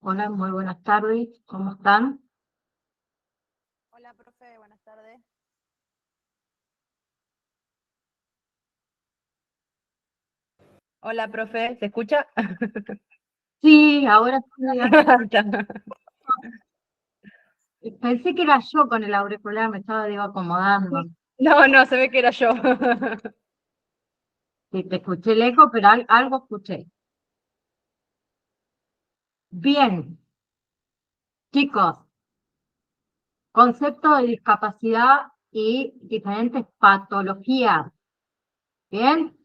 Hola, muy buenas tardes, ¿cómo están? Hola, profe, buenas tardes. Hola, profe, ¿se escucha? Sí, ahora sí, pensé que era yo con el auricular, me estaba acomodando. No, no, se ve que era yo. Sí, te escuché lejos, pero algo escuché. Bien, chicos, concepto de discapacidad y diferentes patologías. Bien,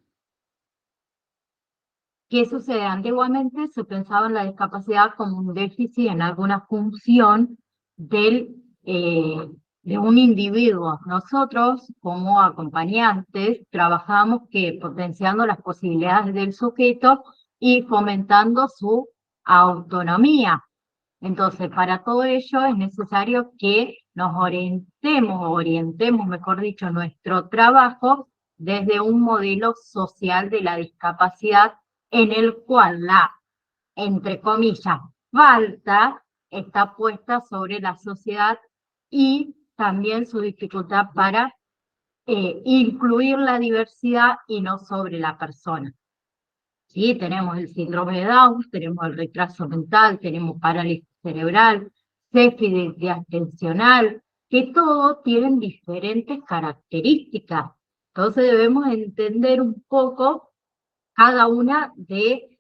¿qué sucede? Antiguamente se pensaba en la discapacidad como un déficit en alguna función del, eh, de un individuo. Nosotros, como acompañantes, trabajamos que potenciando las posibilidades del sujeto y fomentando su autonomía. Entonces, para todo ello es necesario que nos orientemos, mejor dicho, nuestro trabajo desde un modelo social de la discapacidad en el cual la, entre comillas, falta está puesta sobre la sociedad y también su dificultad para incluir la diversidad y no sobre la persona. ¿Sí? Tenemos el síndrome de Down, tenemos el retraso mental, tenemos parálisis cerebral, déficit atencional, que todos tienen diferentes características. Entonces debemos entender un poco cada una de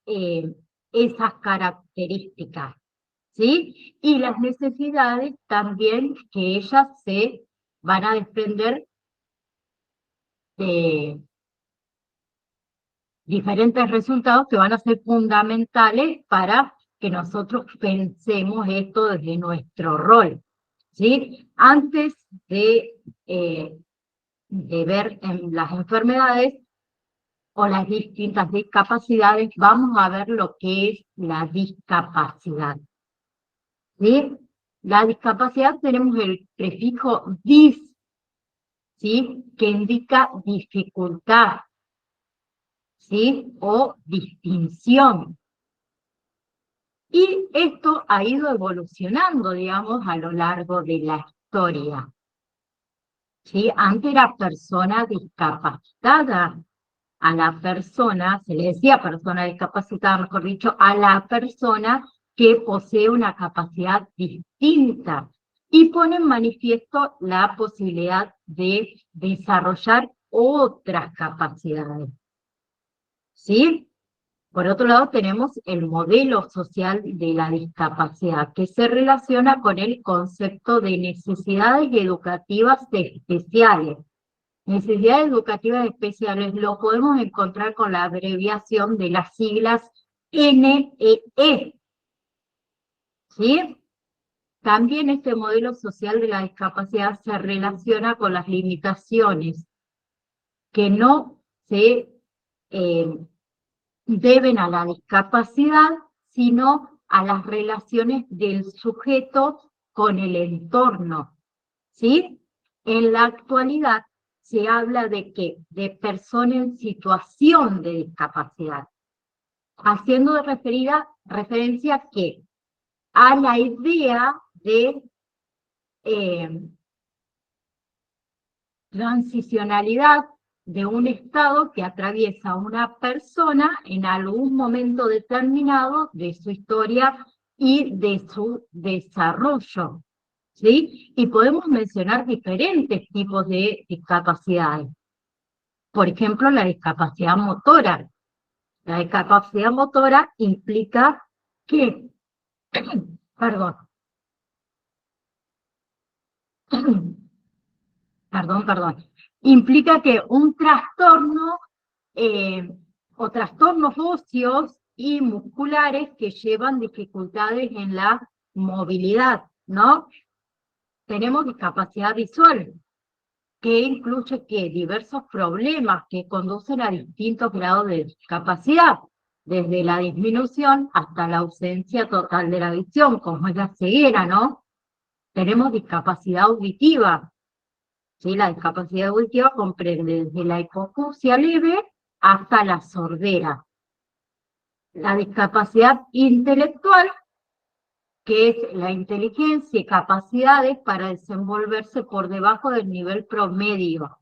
esas características, ¿sí? Y las necesidades también que ellas se van a desprender de diferentes resultados que van a ser fundamentales para que nosotros pensemos esto desde nuestro rol, ¿sí? Antes eh, de ver en las enfermedades o las distintas discapacidades, vamos a ver lo que es la discapacidad, ¿sí? La discapacidad tenemos el prefijo dis, ¿sí? Que indica dificultad, ¿sí? O distinción. Y esto ha ido evolucionando, digamos, a lo largo de la historia. ¿Sí? Antes era persona discapacitada. A la persona, se le decía persona discapacitada, mejor dicho, a la persona que posee una capacidad distinta y pone en manifiesto la posibilidad de desarrollar otras capacidades. ¿Sí? Por otro lado, tenemos el modelo social de la discapacidad, que se relaciona con el concepto de necesidades educativas especiales. Necesidades educativas especiales lo podemos encontrar con la abreviación de las siglas NEE, ¿sí? También este modelo social de la discapacidad se relaciona con las limitaciones que no se deben a la discapacidad, sino a las relaciones del sujeto con el entorno, ¿sí? En la actualidad se habla de que de persona en situación de discapacidad, haciendo referencia que a la idea de eh, transicionalidad de un estado que atraviesa una persona en algún momento determinado de su historia y de su desarrollo, ¿sí? Y podemos mencionar diferentes tipos de discapacidades. Por ejemplo, la discapacidad motora. La discapacidad motora implica que, perdón, perdón, implica que un trastorno eh, o trastornos óseos y musculares que llevan dificultades en la movilidad, ¿no? Tenemos discapacidad visual, que incluye que diversos problemas que conducen a distintos grados de discapacidad, desde la disminución hasta la ausencia total de la visión, como es la ceguera, ¿no? Tenemos discapacidad auditiva, ¿sí? La discapacidad auditiva comprende desde la hipoacusia leve hasta la sordera. La discapacidad intelectual que es la inteligencia y capacidades para desenvolverse por debajo del nivel promedio,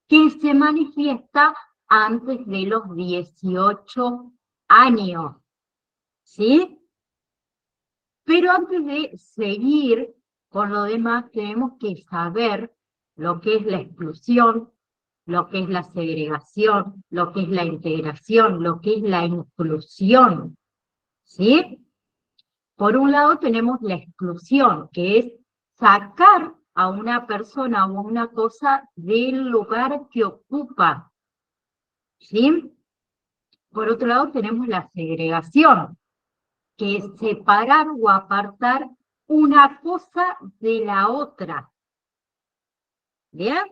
que se manifiesta antes de los 18 años, ¿sí? Pero antes de seguir con lo demás, tenemos que saber lo que es la exclusión, lo que es la segregación, lo que es la integración, lo que es la inclusión, ¿sí? Por un lado tenemos la exclusión, que es sacar a una persona o una cosa del lugar que ocupa, ¿sí? Por otro lado tenemos la segregación, que es separar o apartar una cosa de la otra, ¿bien?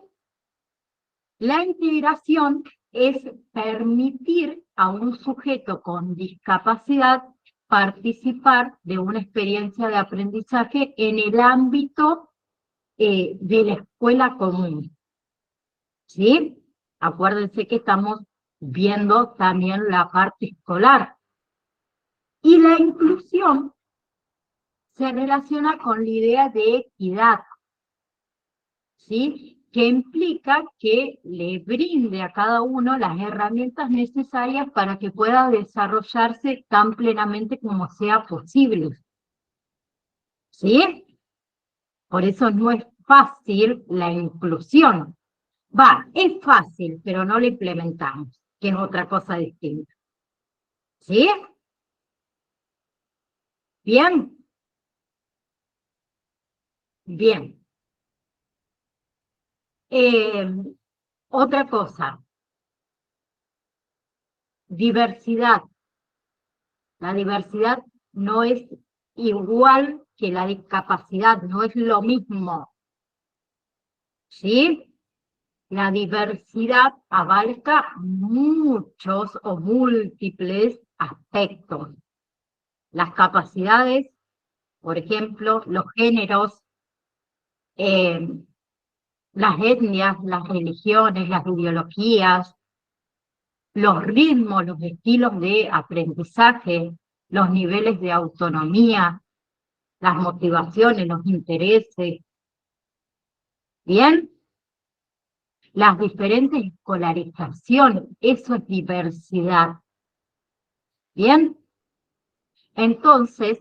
La integración es permitir a un sujeto con discapacidad participar de una experiencia de aprendizaje en el ámbito de la escuela común, ¿sí? Acuérdense que estamos viendo también la parte escolar. Y la inclusión se relaciona con la idea de equidad, ¿sí? Que implica que le brinde a cada uno las herramientas necesarias para que pueda desarrollarse tan plenamente como sea posible, ¿sí? Por eso no es fácil la inclusión. Es fácil, pero no la implementamos, que es otra cosa distinta. ¿Sí? ¿Bien? Bien. Otra cosa, diversidad. La diversidad no es igual que la discapacidad, no es lo mismo. ¿Sí? La diversidad abarca muchos o múltiples aspectos. Las capacidades, por ejemplo, los géneros, eh, las etnias, las religiones, las ideologías, los ritmos, los estilos de aprendizaje, los niveles de autonomía, las motivaciones, los intereses. ¿Bien? Las diferentes escolarizaciones, eso es diversidad. ¿Bien? Entonces,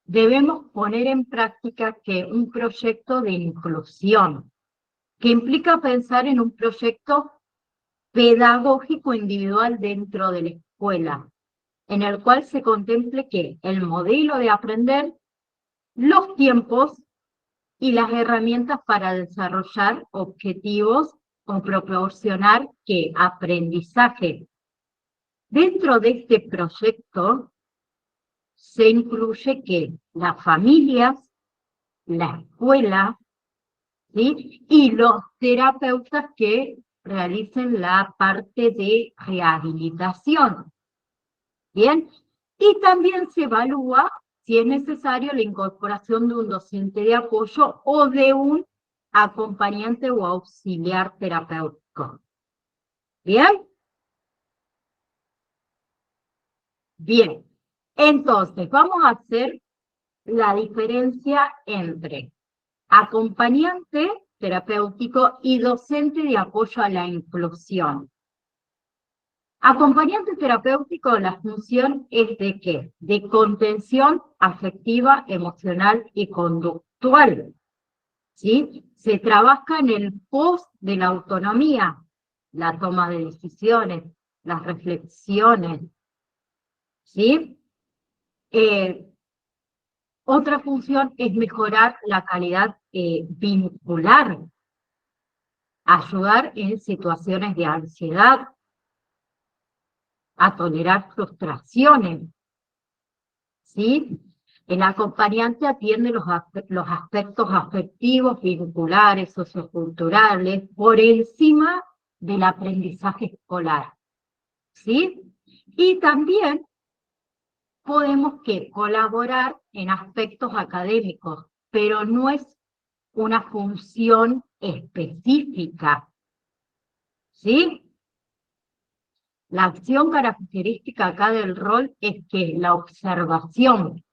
debemos poner en práctica que un proyecto de inclusión, que implica pensar en un proyecto pedagógico individual dentro de la escuela, en el cual se contemple que el modelo de aprender, los tiempos y las herramientas para desarrollar objetivos o proporcionar que aprendizaje. Dentro de este proyecto se incluye que las familias, la escuela, ¿sí? Y los terapeutas que realicen la parte de rehabilitación. ¿Bien? Y también se evalúa si es necesario la incorporación de un docente de apoyo o de un acompañante o auxiliar terapéutico. ¿Bien? Bien. Entonces, vamos a hacer la diferencia entre acompañante terapéutico y docente de apoyo a la inclusión. Acompañante terapéutico, la función es de ¿qué? De contención afectiva, emocional y conductual. ¿Sí? Se trabaja en el post de la autonomía, la toma de decisiones, las reflexiones. ¿Sí? Otra función es mejorar la calidad vincular, ayudar en situaciones de ansiedad, a tolerar frustraciones, ¿sí? El acompañante atiende los aspectos afectivos, vinculares, socioculturales, por encima del aprendizaje escolar, ¿sí? Y también podemos colaborar en aspectos académicos, pero no es una función específica, ¿sí? La acción característica acá del rol es que la observación,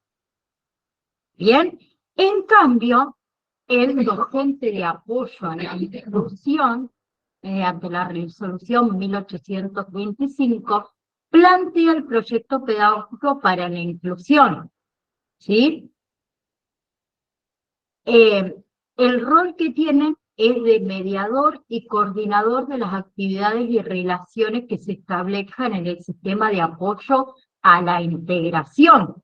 Bien, en cambio, el docente de apoyo a la inclusión, mediante la resolución 1825, plantea el proyecto pedagógico para la inclusión, ¿sí? El rol que tiene es de mediador y coordinador de las actividades y relaciones que se establezcan en el sistema de apoyo a la integración,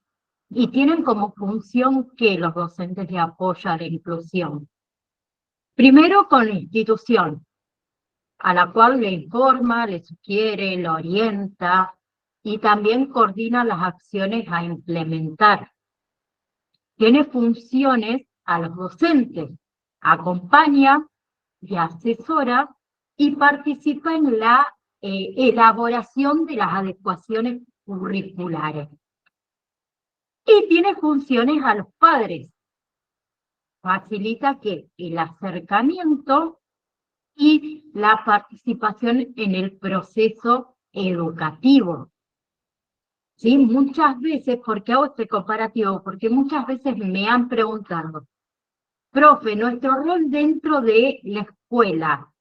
y tienen como función que los docentes de apoyo a la inclusión. Primero, con la institución, a la cual le informa, le sugiere, le orienta y también coordina las acciones a implementar. Tiene funciones a los docentes, acompaña y asesora y participa en la elaboración de las adecuaciones curriculares. Y tiene funciones a los padres, facilita que el acercamiento y la participación en el proceso educativo. ¿Sí? Muchas veces, ¿por qué hago este comparativo? Porque muchas veces me han preguntado, profe, nuestro rol dentro de la escuela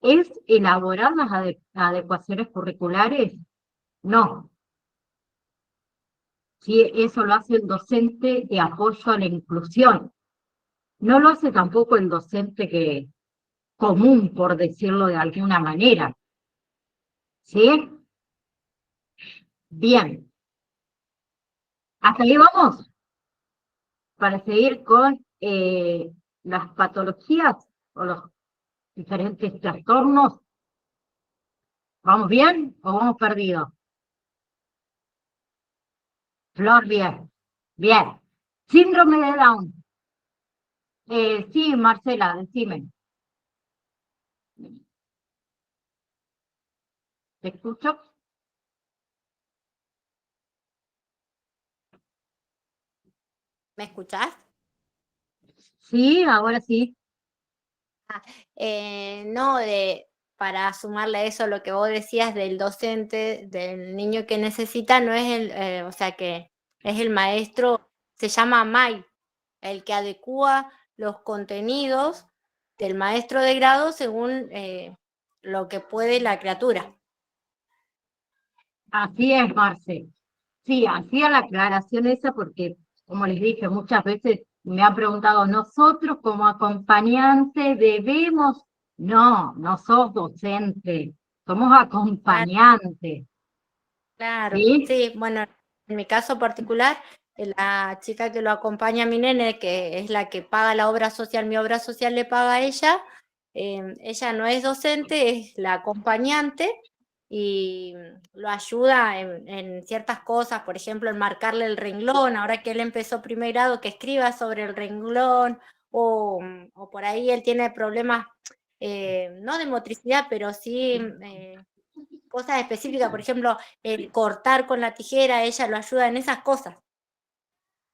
¿es elaborar las adecuaciones curriculares? No. Sí, eso lo hace el docente de apoyo a la inclusión. No lo hace tampoco el docente común, por decirlo de alguna manera. ¿Sí? Bien. Hasta ahí vamos. Para seguir con las patologías o los diferentes trastornos. ¿Vamos bien o vamos perdidos? Flor, bien. Bien. Síndrome de Down. Sí, Marcela, decime. ¿Te escucho? ¿Me escuchás? Sí, ahora sí. No, para sumarle a eso lo que vos decías del docente, del niño que necesita, no es o sea que es el maestro, se llama MAI, el que adecúa los contenidos del maestro de grado según lo que puede la criatura. Así es, Marce. Sí, hacía la aclaración esa porque, como les dije, muchas veces me han preguntado, ¿nosotros como acompañantes debemos? No, no sos docente, somos acompañantes. Claro, ¿Sí? sí, bueno, en mi caso particular, la chica que lo acompaña a mi nene, que es la que paga la obra social, mi obra social le paga a ella, ella no es docente, es la acompañante y lo ayuda en ciertas cosas, por ejemplo, en marcarle el renglón, ahora que él empezó primer grado, que escriba sobre el renglón, o por ahí él tiene problemas, no de motricidad, pero sí cosas específicas, por ejemplo, el cortar con la tijera, ella lo ayuda en esas cosas.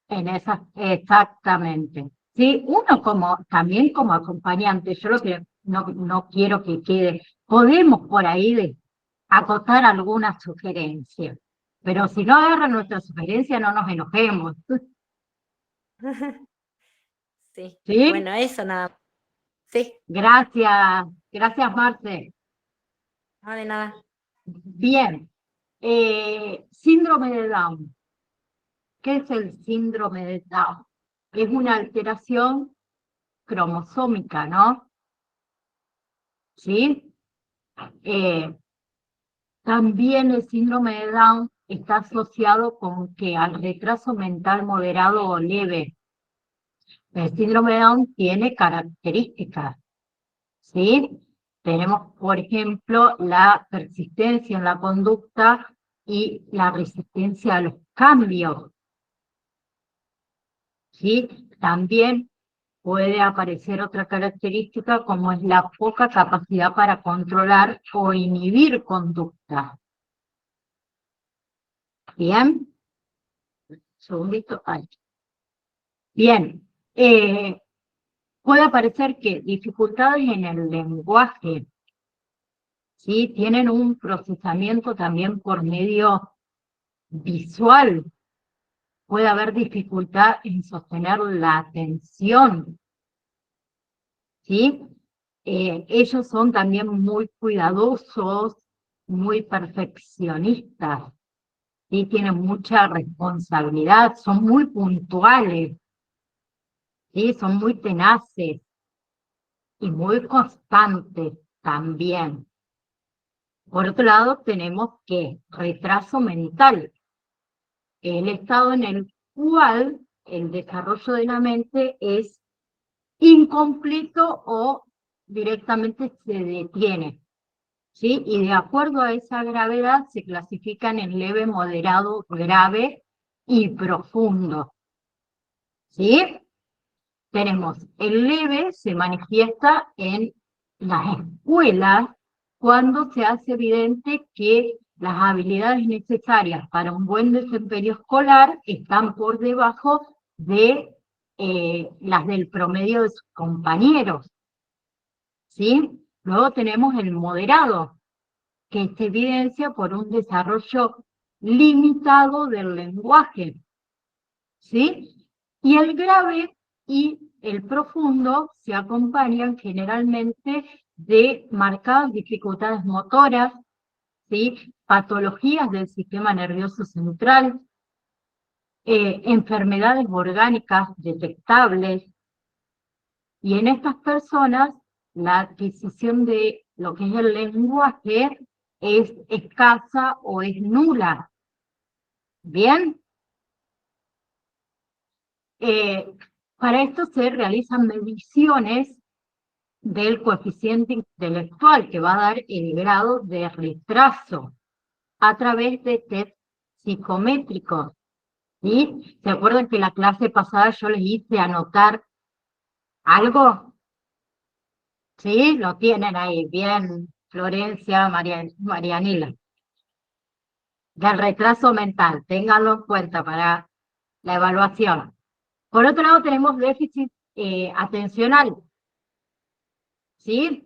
En esas, exactamente. Sí, uno también como acompañante, yo lo que no quiero que quede, podemos por ahí acotar alguna sugerencia, pero si no agarran nuestra sugerencia no nos enojemos. Sí, ¿Sí? bueno, eso nada más. Sí, Gracias, gracias Marce. no de nada. Bien, síndrome de Down. ¿Qué es el síndrome de Down? Es una alteración cromosómica, ¿no? ¿Sí? También el síndrome de Down está asociado con que al retraso mental moderado o leve. El síndrome de Down tiene características, ¿sí? Tenemos, por ejemplo, la persistencia en la conducta y la resistencia a los cambios, ¿sí? También puede aparecer otra característica como es la poca capacidad para controlar o inhibir conducta. ¿Bien? Segundito. Ay. Bien. Puede aparecer que dificultades en el lenguaje, ¿sí? Tienen un procesamiento también por medio visual, puede haber dificultad en sostener la atención, ¿sí? Ellos son también muy cuidadosos, muy perfeccionistas, ¿sí? Tienen mucha responsabilidad, son muy puntuales, ¿sí? Son muy tenaces y muy constantes también. Por otro lado, tenemos que retraso mental, el estado en el cual el desarrollo de la mente es incompleto o directamente se detiene, ¿sí? Y de acuerdo a esa gravedad se clasifican en leve, moderado, grave y profundo, ¿sí? Tenemos el leve, se manifiesta en las escuelas cuando se hace evidente que las habilidades necesarias para un buen desempeño escolar están por debajo de las del promedio de sus compañeros, ¿sí? Luego tenemos el moderado, que se evidencia por un desarrollo limitado del lenguaje, ¿sí? Y el grave y el profundo se acompañan generalmente de marcadas dificultades motoras, ¿sí? Patologías del sistema nervioso central, enfermedades orgánicas detectables, y en estas personas la adquisición de lo que es el lenguaje es escasa o es nula. ¿Bien? Para esto se realizan mediciones del coeficiente intelectual que va a dar el grado de retraso a través de test psicométricos, ¿sí? ¿Se acuerdan que la clase pasada yo les hice anotar algo? Sí, lo tienen ahí, bien, Florencia, Marianela. Del retraso mental, ténganlo en cuenta para la evaluación. Por otro lado tenemos déficit atencional, ¿sí?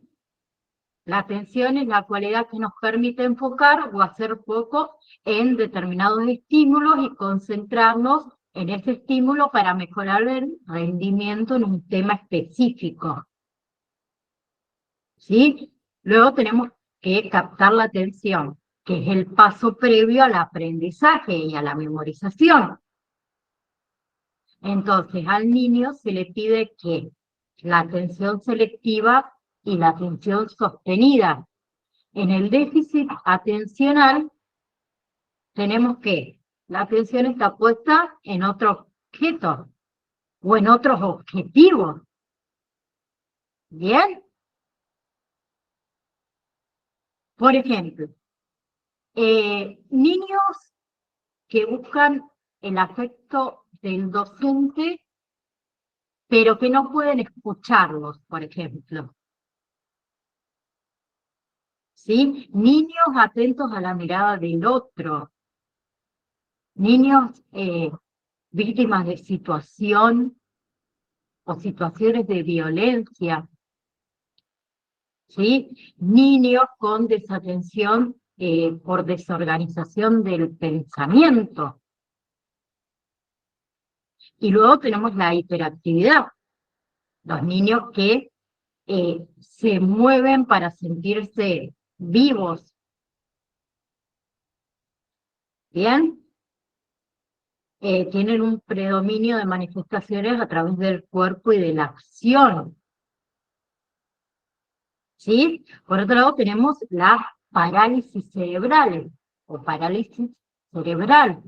La atención es la cualidad que nos permite enfocar o hacer foco en determinados estímulos y concentrarnos en ese estímulo para mejorar el rendimiento en un tema específico, ¿sí? Luego tenemos que captar la atención, que es el paso previo al aprendizaje y a la memorización. Entonces, al niño se le pide que la atención selectiva y la atención sostenida. En el déficit atencional tenemos que la atención está puesta en otro objeto o en otros objetivos. ¿Bien? Por ejemplo, niños que buscan el afecto del docente, pero que no pueden escucharlos, por ejemplo. ¿Sí? Niños atentos a la mirada del otro. Niños víctimas de situación o situaciones de violencia. ¿Sí? Niños con desatención por desorganización del pensamiento. Y luego tenemos la hiperactividad. Los niños que se mueven para sentirse vivos. ¿Bien? Tienen un predominio de manifestaciones a través del cuerpo y de la acción. ¿Sí? Por otro lado tenemos las parálisis cerebrales o parálisis cerebral,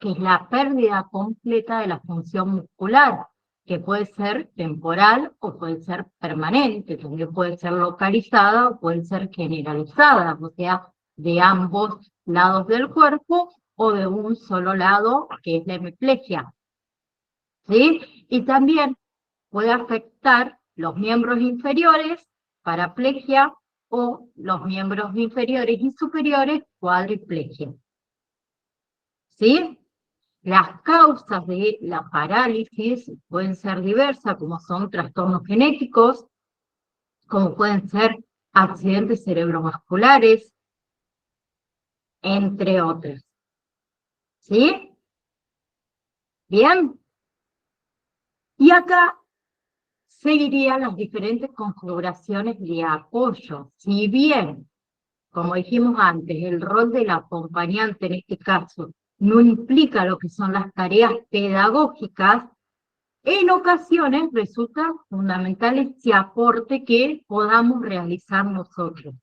que es la pérdida completa de la función muscular, que puede ser temporal o puede ser permanente, también puede ser localizada o puede ser generalizada, o sea, de ambos lados del cuerpo o de un solo lado, que es la hemiplegia. ¿Sí? Y también puede afectar los miembros inferiores, paraplegia, o los miembros inferiores y superiores, cuadriplegia. ¿Sí? Las causas de la parálisis pueden ser diversas, como son trastornos genéticos, como pueden ser accidentes cerebrovasculares, entre otras. ¿Sí? ¿Bien? Y acá seguirían las diferentes configuraciones de apoyo. Si bien, como dijimos antes, el rol del acompañante en este caso no implica lo que son las tareas pedagógicas, en ocasiones resulta fundamental ese aporte que podamos realizar nosotros.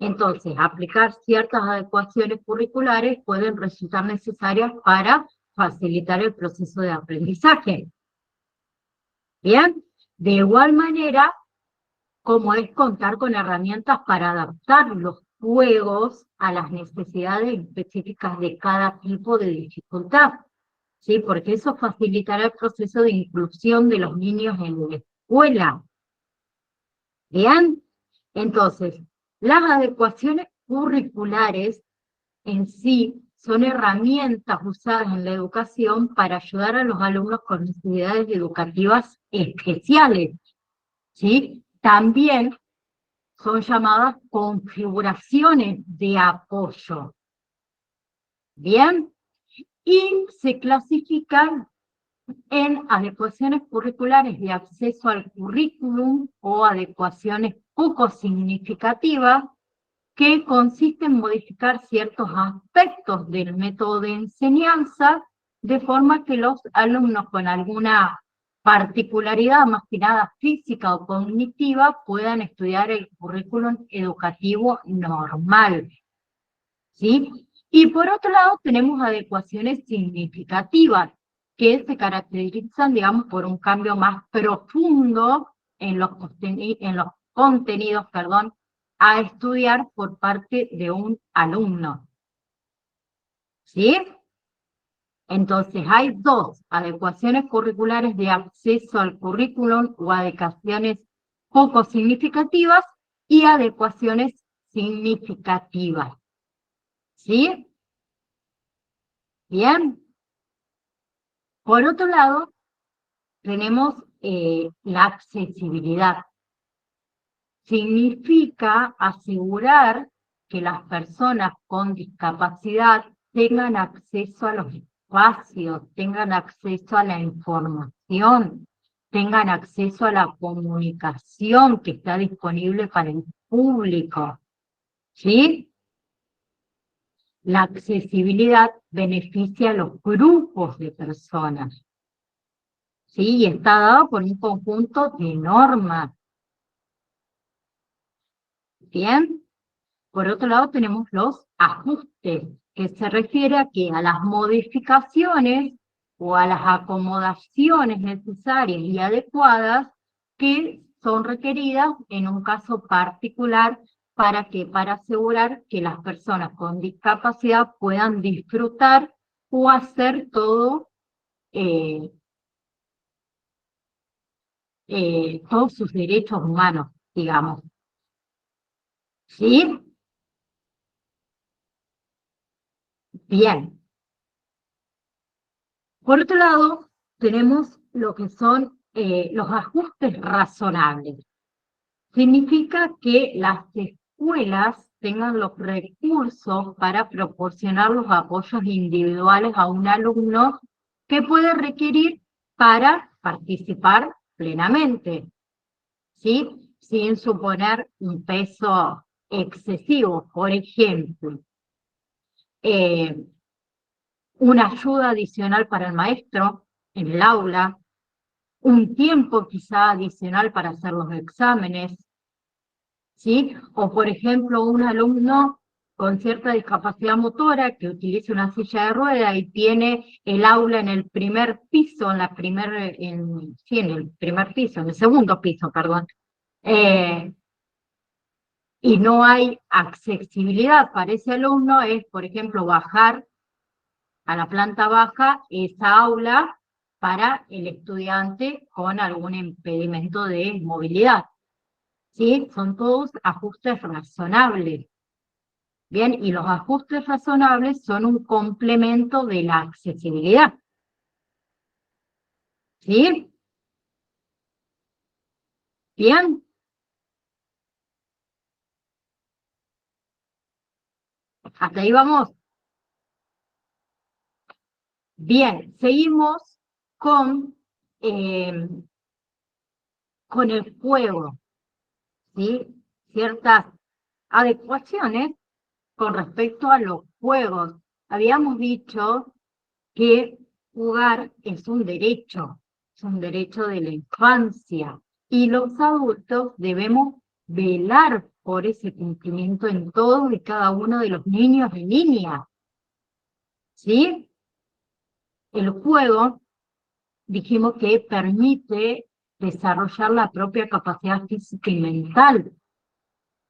Entonces, aplicar ciertas adecuaciones curriculares pueden resultar necesarias para facilitar el proceso de aprendizaje. Bien, de igual manera, como es contar con herramientas para adaptar los juegos a las necesidades específicas de cada tipo de dificultad, ¿sí? Porque eso facilitará el proceso de inclusión de los niños en la escuela. Bien, entonces, las adecuaciones curriculares en sí son herramientas usadas en la educación para ayudar a los alumnos con necesidades educativas especiales, ¿sí? También son llamadas configuraciones de apoyo, ¿bien? Y se clasifican en adecuaciones curriculares de acceso al currículum o adecuaciones poco significativas, que consiste en modificar ciertos aspectos del método de enseñanza de forma que los alumnos con alguna particularidad, más que nada física o cognitiva, puedan estudiar el currículum educativo normal, ¿sí? Y por otro lado tenemos adecuaciones significativas, que se caracterizan, digamos, por un cambio más profundo en los contenidos, perdón, a estudiar por parte de un alumno, ¿sí? Entonces, hay dos: adecuaciones curriculares de acceso al currículum o adecuaciones poco significativas y adecuaciones significativas, ¿sí? Bien. Por otro lado, tenemos la accesibilidad. Significa asegurar que las personas con discapacidad tengan acceso a los espacios, tengan acceso a la información, tengan acceso a la comunicación que está disponible para el público, ¿sí? La accesibilidad beneficia a los grupos de personas, ¿sí? Y está dado por un conjunto de normas, ¿bien? Por otro lado tenemos los ajustes, que se refiere a que a las modificaciones o a las acomodaciones necesarias y adecuadas que son requeridas en un caso particular para asegurar que las personas con discapacidad puedan disfrutar o hacer eh, todos sus derechos humanos, digamos. ¿Sí? Bien. Por otro lado, tenemos lo que son los ajustes razonables. Significa que las escuelas tengan los recursos para proporcionar los apoyos individuales a un alumno que puede requerir para participar plenamente, ¿sí? Sin suponer un peso excesivo. Por ejemplo, eh, una ayuda adicional para el maestro en el aula, un tiempo quizá adicional para hacer los exámenes, ¿sí? O por ejemplo, un alumno con cierta discapacidad motora que utiliza una silla de rueda y tiene el aula en el primer piso, en el primer piso, en el segundo piso, perdón, y no hay accesibilidad para ese alumno, es, por ejemplo, bajar a la planta baja esa aula para el estudiante con algún impedimento de movilidad, ¿sí? Son todos ajustes razonables. Bien, y los ajustes razonables son un complemento de la accesibilidad, ¿sí? Bien. Hasta ahí vamos. Bien, seguimos con el juego, ¿sí? Ciertas adecuaciones con respecto a los juegos. Habíamos dicho que jugar es un derecho de la infancia, y los adultos debemos velar por ese cumplimiento en todos y cada uno de los niños y niñas, ¿sí? El juego, dijimos que permite desarrollar la propia capacidad física y mental,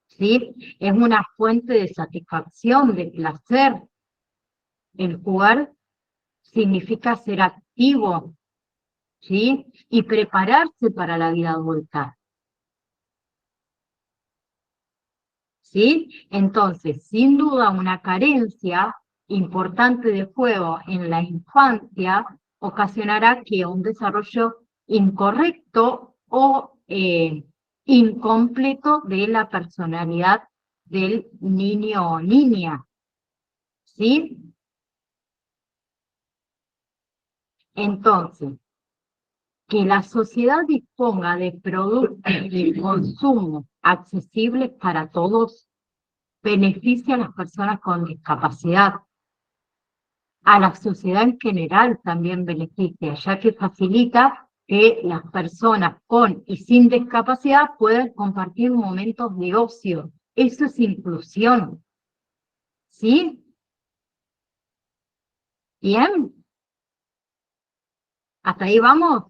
¿sí? Es una fuente de satisfacción, de placer. El jugar significa ser activo, ¿sí? Y prepararse para la vida adulta, ¿sí? Entonces, sin duda, una carencia importante de juego en la infancia ocasionará que un desarrollo incorrecto o incompleto de la personalidad del niño o niña, ¿sí? Entonces, que la sociedad disponga de productos de consumo accesibles para todos beneficia a las personas con discapacidad. A la sociedad en general también beneficia, ya que facilita que las personas con y sin discapacidad puedan compartir momentos de ocio. Eso es inclusión. ¿Sí? Bien. ¿Hasta ahí vamos?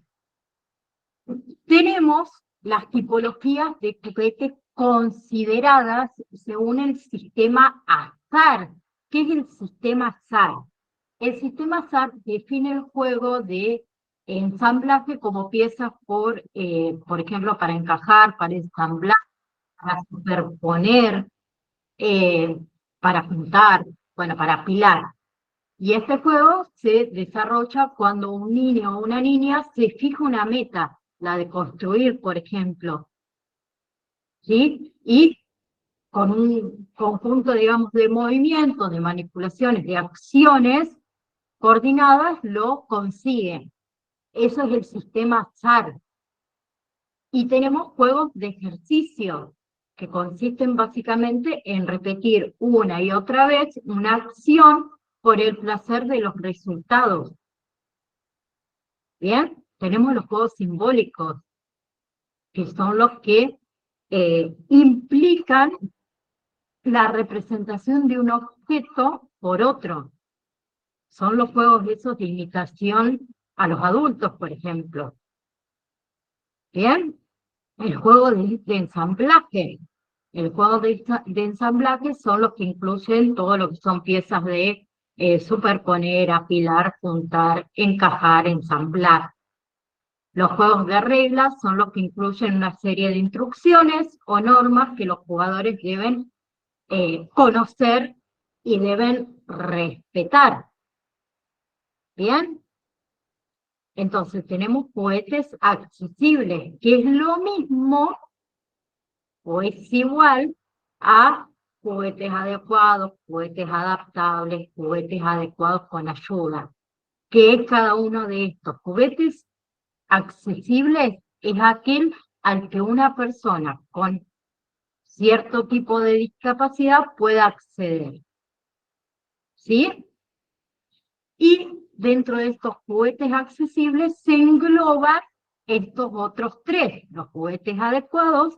Tenemos las tipologías de juguetes consideradas según el sistema AZAR. ¿Qué es el sistema AZAR? El sistema AZAR define el juego de ensamblaje como piezas por ejemplo, para encajar, para ensamblar, para superponer, para juntar, bueno, para apilar. Y este juego se desarrolla cuando un niño o una niña se fija una meta, la de construir, por ejemplo, ¿sí? Y con un conjunto, digamos, de movimientos, de manipulaciones, de acciones coordinadas, lo consiguen. Eso es el sistema SAR. Y tenemos juegos de ejercicio, que consisten básicamente en repetir una y otra vez una acción por el placer de los resultados. Bien, tenemos los juegos simbólicos, que son los que implican la representación de un objeto por otro. Son los juegos esos de imitación a los adultos, por ejemplo. Bien, el juego de ensamblaje. El juego de ensamblaje son los que incluyen todo lo que son piezas de superponer, apilar, juntar, encajar, ensamblar. Los juegos de reglas son los que incluyen una serie de instrucciones o normas que los jugadores deben conocer y deben respetar. ¿Bien? Entonces tenemos juguetes accesibles, que es lo mismo o es igual a juguetes adecuados, juguetes adaptables, juguetes adecuados con ayuda. ¿Qué es cada uno de estos? Juguetes accesibles es aquel al que una persona con cierto tipo de discapacidad pueda acceder. ¿Sí? Y dentro de estos juguetes accesibles se engloban estos otros tres: los juguetes adecuados,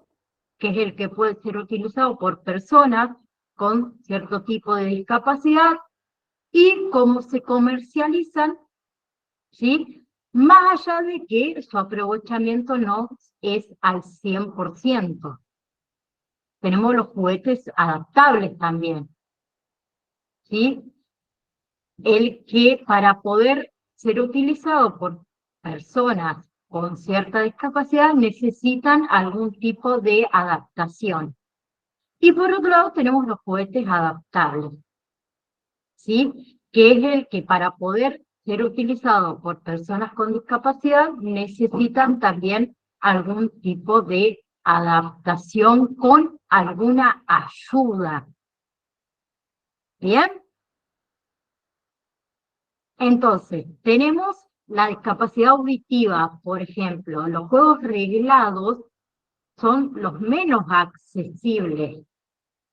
que es el que puede ser utilizado por personas con cierto tipo de discapacidad, y cómo se comercializan, ¿sí? Más allá de que su aprovechamiento no es al 100%. Tenemos los juguetes adaptables también, ¿sí? El que para poder ser utilizado por personas con cierta discapacidad necesitan algún tipo de adaptación. Y por otro lado tenemos los juguetes adaptables, ¿sí? Que es el que para poder ser utilizado por personas con discapacidad necesitan también algún tipo de adaptación con alguna ayuda. ¿Bien? Entonces, tenemos la discapacidad auditiva, por ejemplo, los juegos reglados son los menos accesibles.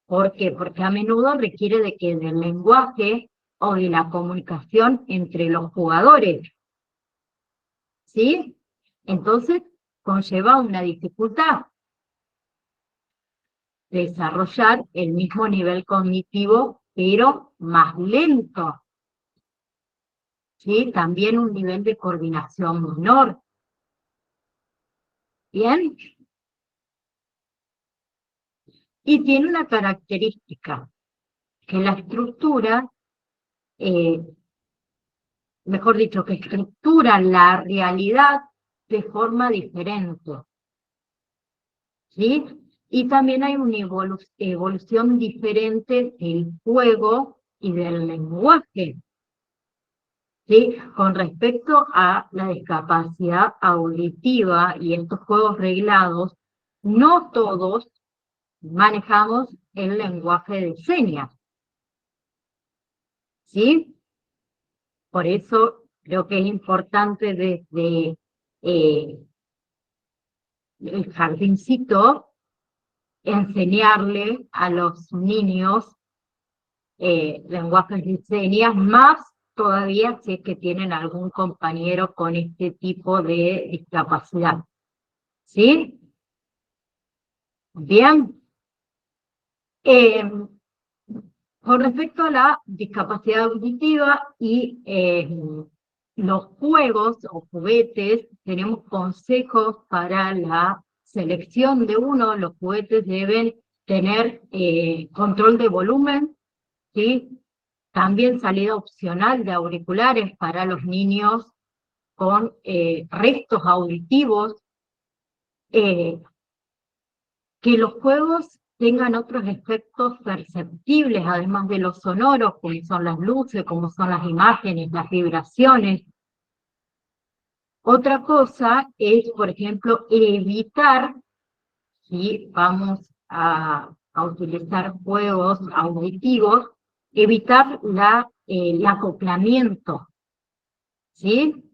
¿Por qué? Porque a menudo requiere de que del lenguaje o de la comunicación entre los jugadores, ¿sí? Entonces, conlleva una dificultad desarrollar el mismo nivel cognitivo, pero más lento, ¿sí? También un nivel de coordinación menor. ¿Bien? Y tiene una característica, que la estructura, mejor dicho, que estructura la realidad de forma diferente, ¿sí? Y también hay una evolución diferente del juego y del lenguaje, ¿sí? Con respecto a la discapacidad auditiva y estos juegos reglados, no todos manejamos el lenguaje de señas, ¿sí? Por eso creo que es importante desde el jardincito enseñarle a los niños lenguajes de señas, más todavía si es que tienen algún compañero con este tipo de discapacidad. ¿Sí? Bien. Con respecto a la discapacidad auditiva y los juegos o juguetes, tenemos consejos para la selección de uno. Los juguetes deben tener control de volumen, ¿sí? También salida opcional de auriculares para los niños con restos auditivos, que los juegos tengan otros efectos perceptibles, además de los sonoros, como son las luces, como son las imágenes, las vibraciones. Otra cosa es, por ejemplo, evitar, si vamos a utilizar juegos auditivos, evitar el acoplamiento, ¿sí?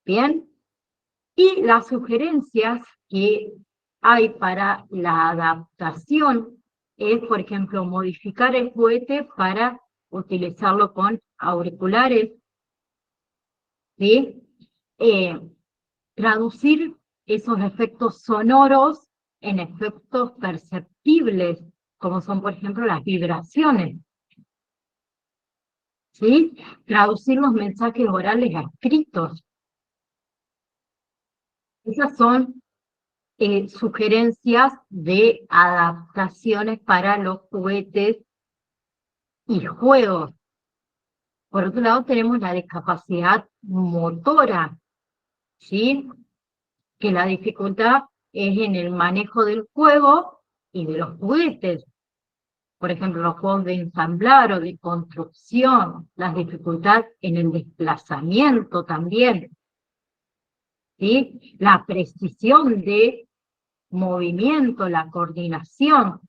Bien. Y las sugerencias que hay para la adaptación es, por ejemplo, modificar el juguete para utilizarlo con auriculares, ¿sí? Traducir esos efectos sonoros en efectos perceptibles, como son, por ejemplo, las vibraciones, ¿sí? Traducir los mensajes orales a escritos. Esas son sugerencias de adaptaciones para los juguetes y juegos. Por otro lado, tenemos la discapacidad motora, ¿sí? Que la dificultad es en el manejo del juego y de los juguetes. Por ejemplo, los juegos de ensamblar o de construcción, las dificultades en el desplazamiento también, ¿sí? La precisión de movimiento, la coordinación.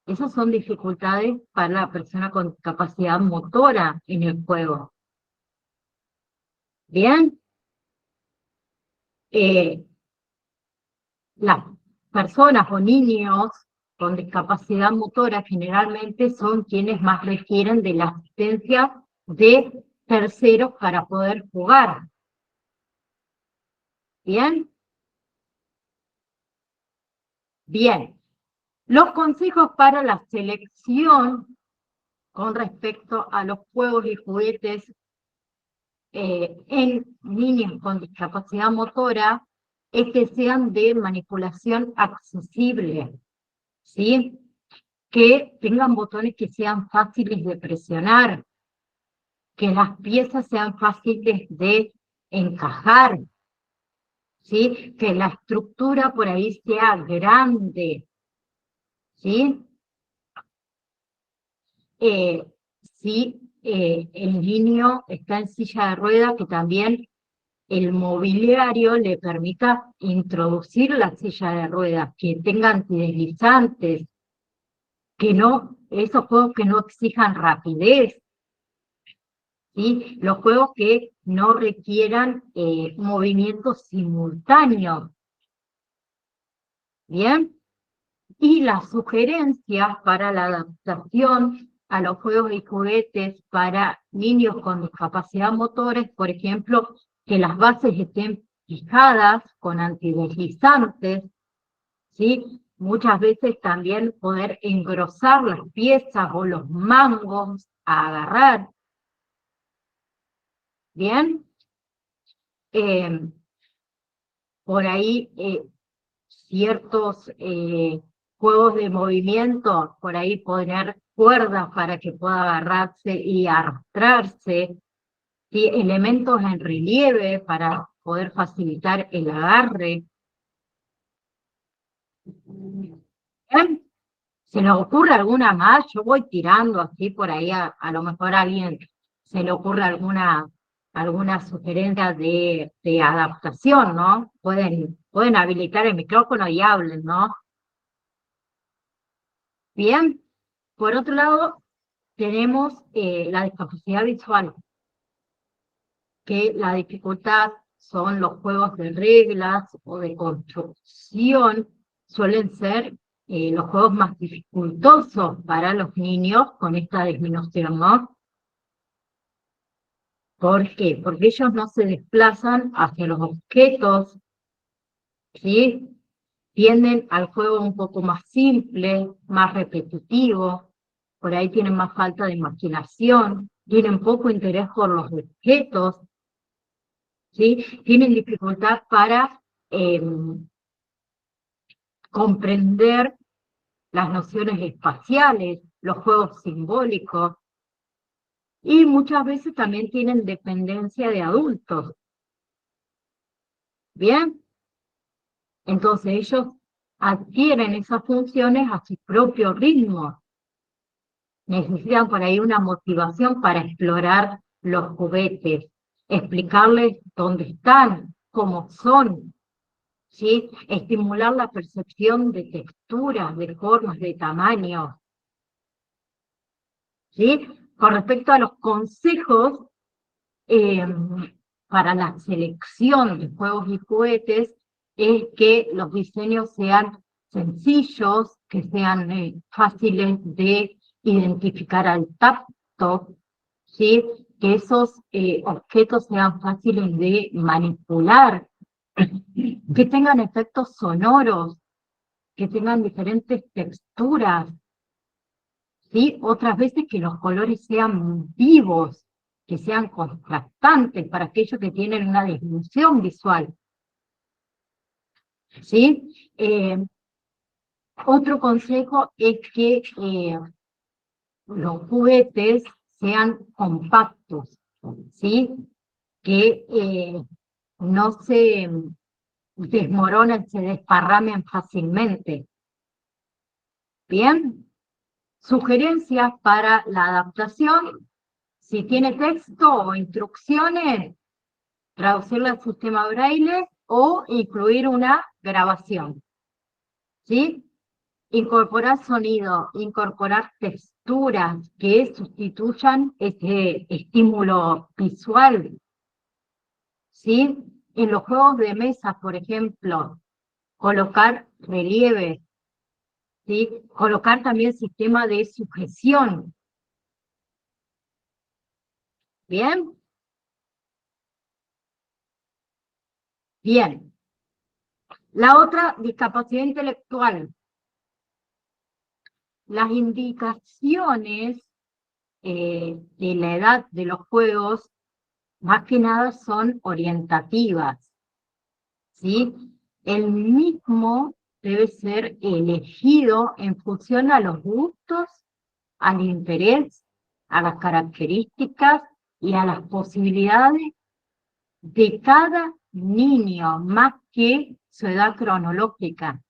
Esas son dificultades para la persona con capacidad motora en el juego. Bien. Las personas o niños con discapacidad motora generalmente son quienes más requieren de la asistencia de terceros para poder jugar. ¿Bien? Bien. Los consejos para la selección con respecto a los juegos y juguetes en niños con discapacidad motora es que sean de manipulación accesible, ¿sí? Que tengan botones que sean fáciles de presionar, que las piezas sean fáciles de encajar, ¿sí? Que la estructura por ahí sea grande, ¿sí? Si el niño está en silla de ruedas, que también el mobiliario le permita introducir la silla de ruedas, que tenga antideslizantes, que no, esos juegos que no exijan rapidez, ¿sí? Los juegos que no requieran movimientos simultáneos. ¿Bien? Y las sugerencias para la adaptación a los juegos y juguetes para niños con discapacidad motores, por ejemplo, que las bases estén fijadas con antideslizantes, ¿sí? Muchas veces también poder engrosar las piezas o los mangos a agarrar. ¿Bien? Por ahí ciertos juegos de movimiento, por ahí poner cuerdas para que pueda agarrarse y arrastrarse, ¿sí? Elementos en relieve para poder facilitar el agarre. ¿Bien? ¿Se les ocurre alguna más? Yo voy tirando así por ahí, a lo mejor a alguien se le ocurre alguna sugerencia de adaptación, ¿no? Pueden habilitar el micrófono y hablen, ¿no? Bien, por otro lado, tenemos la discapacidad visual, que la dificultad son los juegos de reglas o de construcción, suelen ser los juegos más dificultosos para los niños con esta disminución, ¿no? ¿Por qué? Porque ellos no se desplazan hacia los objetos, ¿sí? Tienden al juego un poco más simple, más repetitivo, por ahí tienen más falta de imaginación, tienen poco interés por los objetos, ¿sí? Tienen dificultad para comprender las nociones espaciales, los juegos simbólicos, y muchas veces también tienen dependencia de adultos. ¿Bien? Entonces ellos adquieren esas funciones a su propio ritmo. Necesitan por ahí una motivación para explorar los juguetes, explicarles dónde están, cómo son, ¿sí? Estimular la percepción de texturas, de formas, de tamaños, ¿sí? Con respecto a los consejos para la selección de juegos y juguetes, es que los diseños sean sencillos, que sean fáciles de identificar al tacto, ¿sí? Que esos objetos sean fáciles de manipular, que tengan efectos sonoros, que tengan diferentes texturas, ¿sí? Otras veces que los colores sean vivos, que sean contrastantes para aquellos que tienen una disminución visual, ¿sí? Otro consejo es que los juguetes sean compactos, ¿sí? Que no se desmoronen, se desparramen fácilmente. ¿Bien? Sugerencias para la adaptación. Si tiene texto o instrucciones, traducirla al sistema Braille o incluir una grabación. ¿Sí? Incorporar sonido, incorporar texturas que sustituyan ese estímulo visual. ¿Sí? En los juegos de mesa, por ejemplo, colocar relieve, ¿sí? Colocar también sistema de sujeción. ¿Bien? Bien. La otra, discapacidad intelectual. Las indicaciones de la edad de los juegos, más que nada son orientativas, ¿sí? El mismo debe ser elegido en función a los gustos, al interés, a las características y a las posibilidades de cada niño, más que su edad cronológica,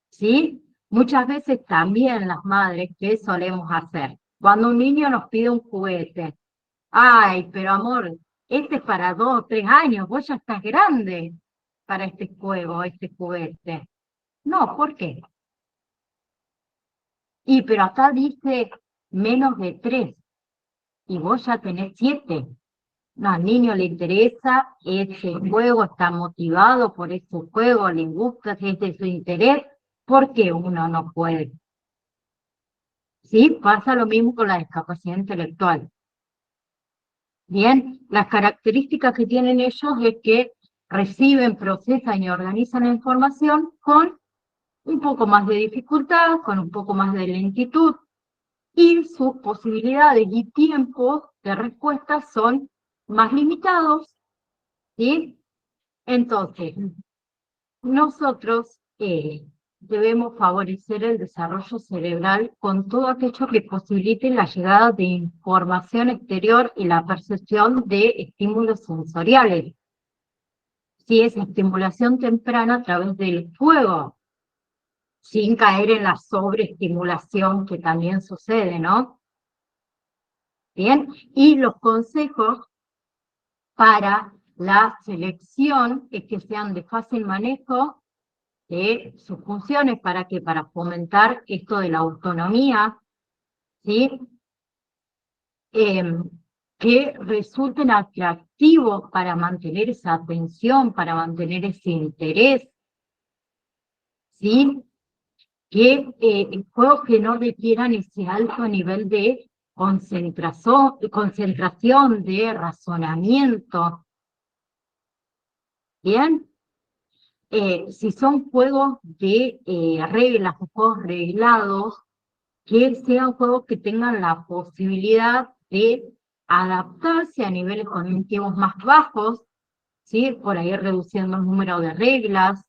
¿sí? Muchas veces también las madres, ¿qué solemos hacer? Cuando un niño nos pide un juguete, ay, pero amor, este es para 2 o 3 años, vos ya estás grande para este juego, este juguete. No, ¿por qué? Y pero acá dice menos de 3. y vos ya tenés 7. No, al niño le interesa ese juego, está motivado por ese juego, le gusta, es de su interés, ¿por qué uno no puede? ¿Sí? Pasa lo mismo con la discapacidad intelectual. Bien, las características que tienen ellos es que reciben, procesan y organizan la información con un poco más de dificultad, con un poco más de lentitud, y sus posibilidades y tiempos de respuesta son más limitados, ¿sí? Entonces, nosotros debemos favorecer el desarrollo cerebral con todo aquello que posibilite la llegada de información exterior y la percepción de estímulos sensoriales. Si es estimulación temprana a través del juego, sin caer en la sobreestimulación que también sucede, ¿no? Bien, y los consejos para la selección es que sean de fácil manejo de sus funciones, ¿para qué? Para fomentar esto de la autonomía, ¿sí? Que resulten atractivos para mantener esa atención, para mantener ese interés, ¿sí? Que juegos que no requieran ese alto nivel de concentración, de razonamiento, ¿bien? Si son juegos de reglas o juegos reglados, que sean juegos que tengan la posibilidad de adaptarse a niveles cognitivos más bajos, ¿sí? Por ahí reduciendo el número de reglas,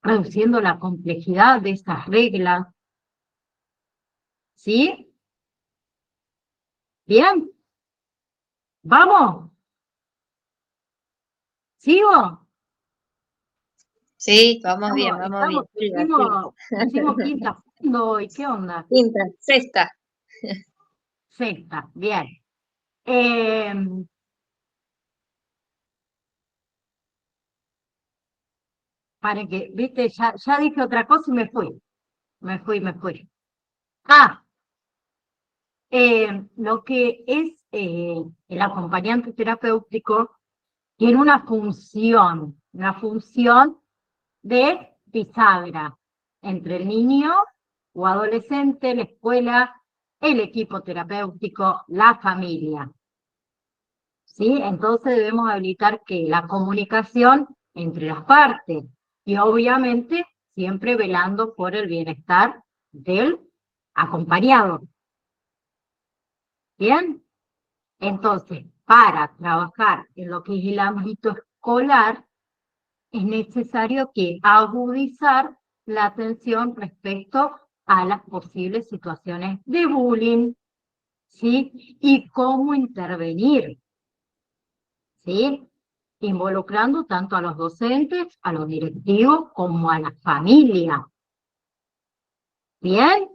reduciendo la complejidad de esas reglas, ¿sí? Bien, ¿vamos? ¿Sigo? Sí, vamos bien, Estamos, vamos bien. Silvia, sí. hicimos quinta fondo, ¿y qué onda? Quinta, sexta. Sexta, bien. Para que, viste, ya dije otra cosa y me fui. Ah, lo que es el acompañante terapéutico tiene una función de bisagra entre el niño o adolescente, la escuela, el equipo terapéutico, la familia. ¿Sí? Entonces debemos habilitar que la comunicación entre las partes y obviamente siempre velando por el bienestar del acompañado. ¿Bien? Entonces, para trabajar en lo que es el ámbito escolar, es necesario que agudizar la atención respecto a las posibles situaciones de bullying, ¿sí? Y cómo intervenir, ¿sí? Involucrando tanto a los docentes, a los directivos, como a la familia. ¿Bien?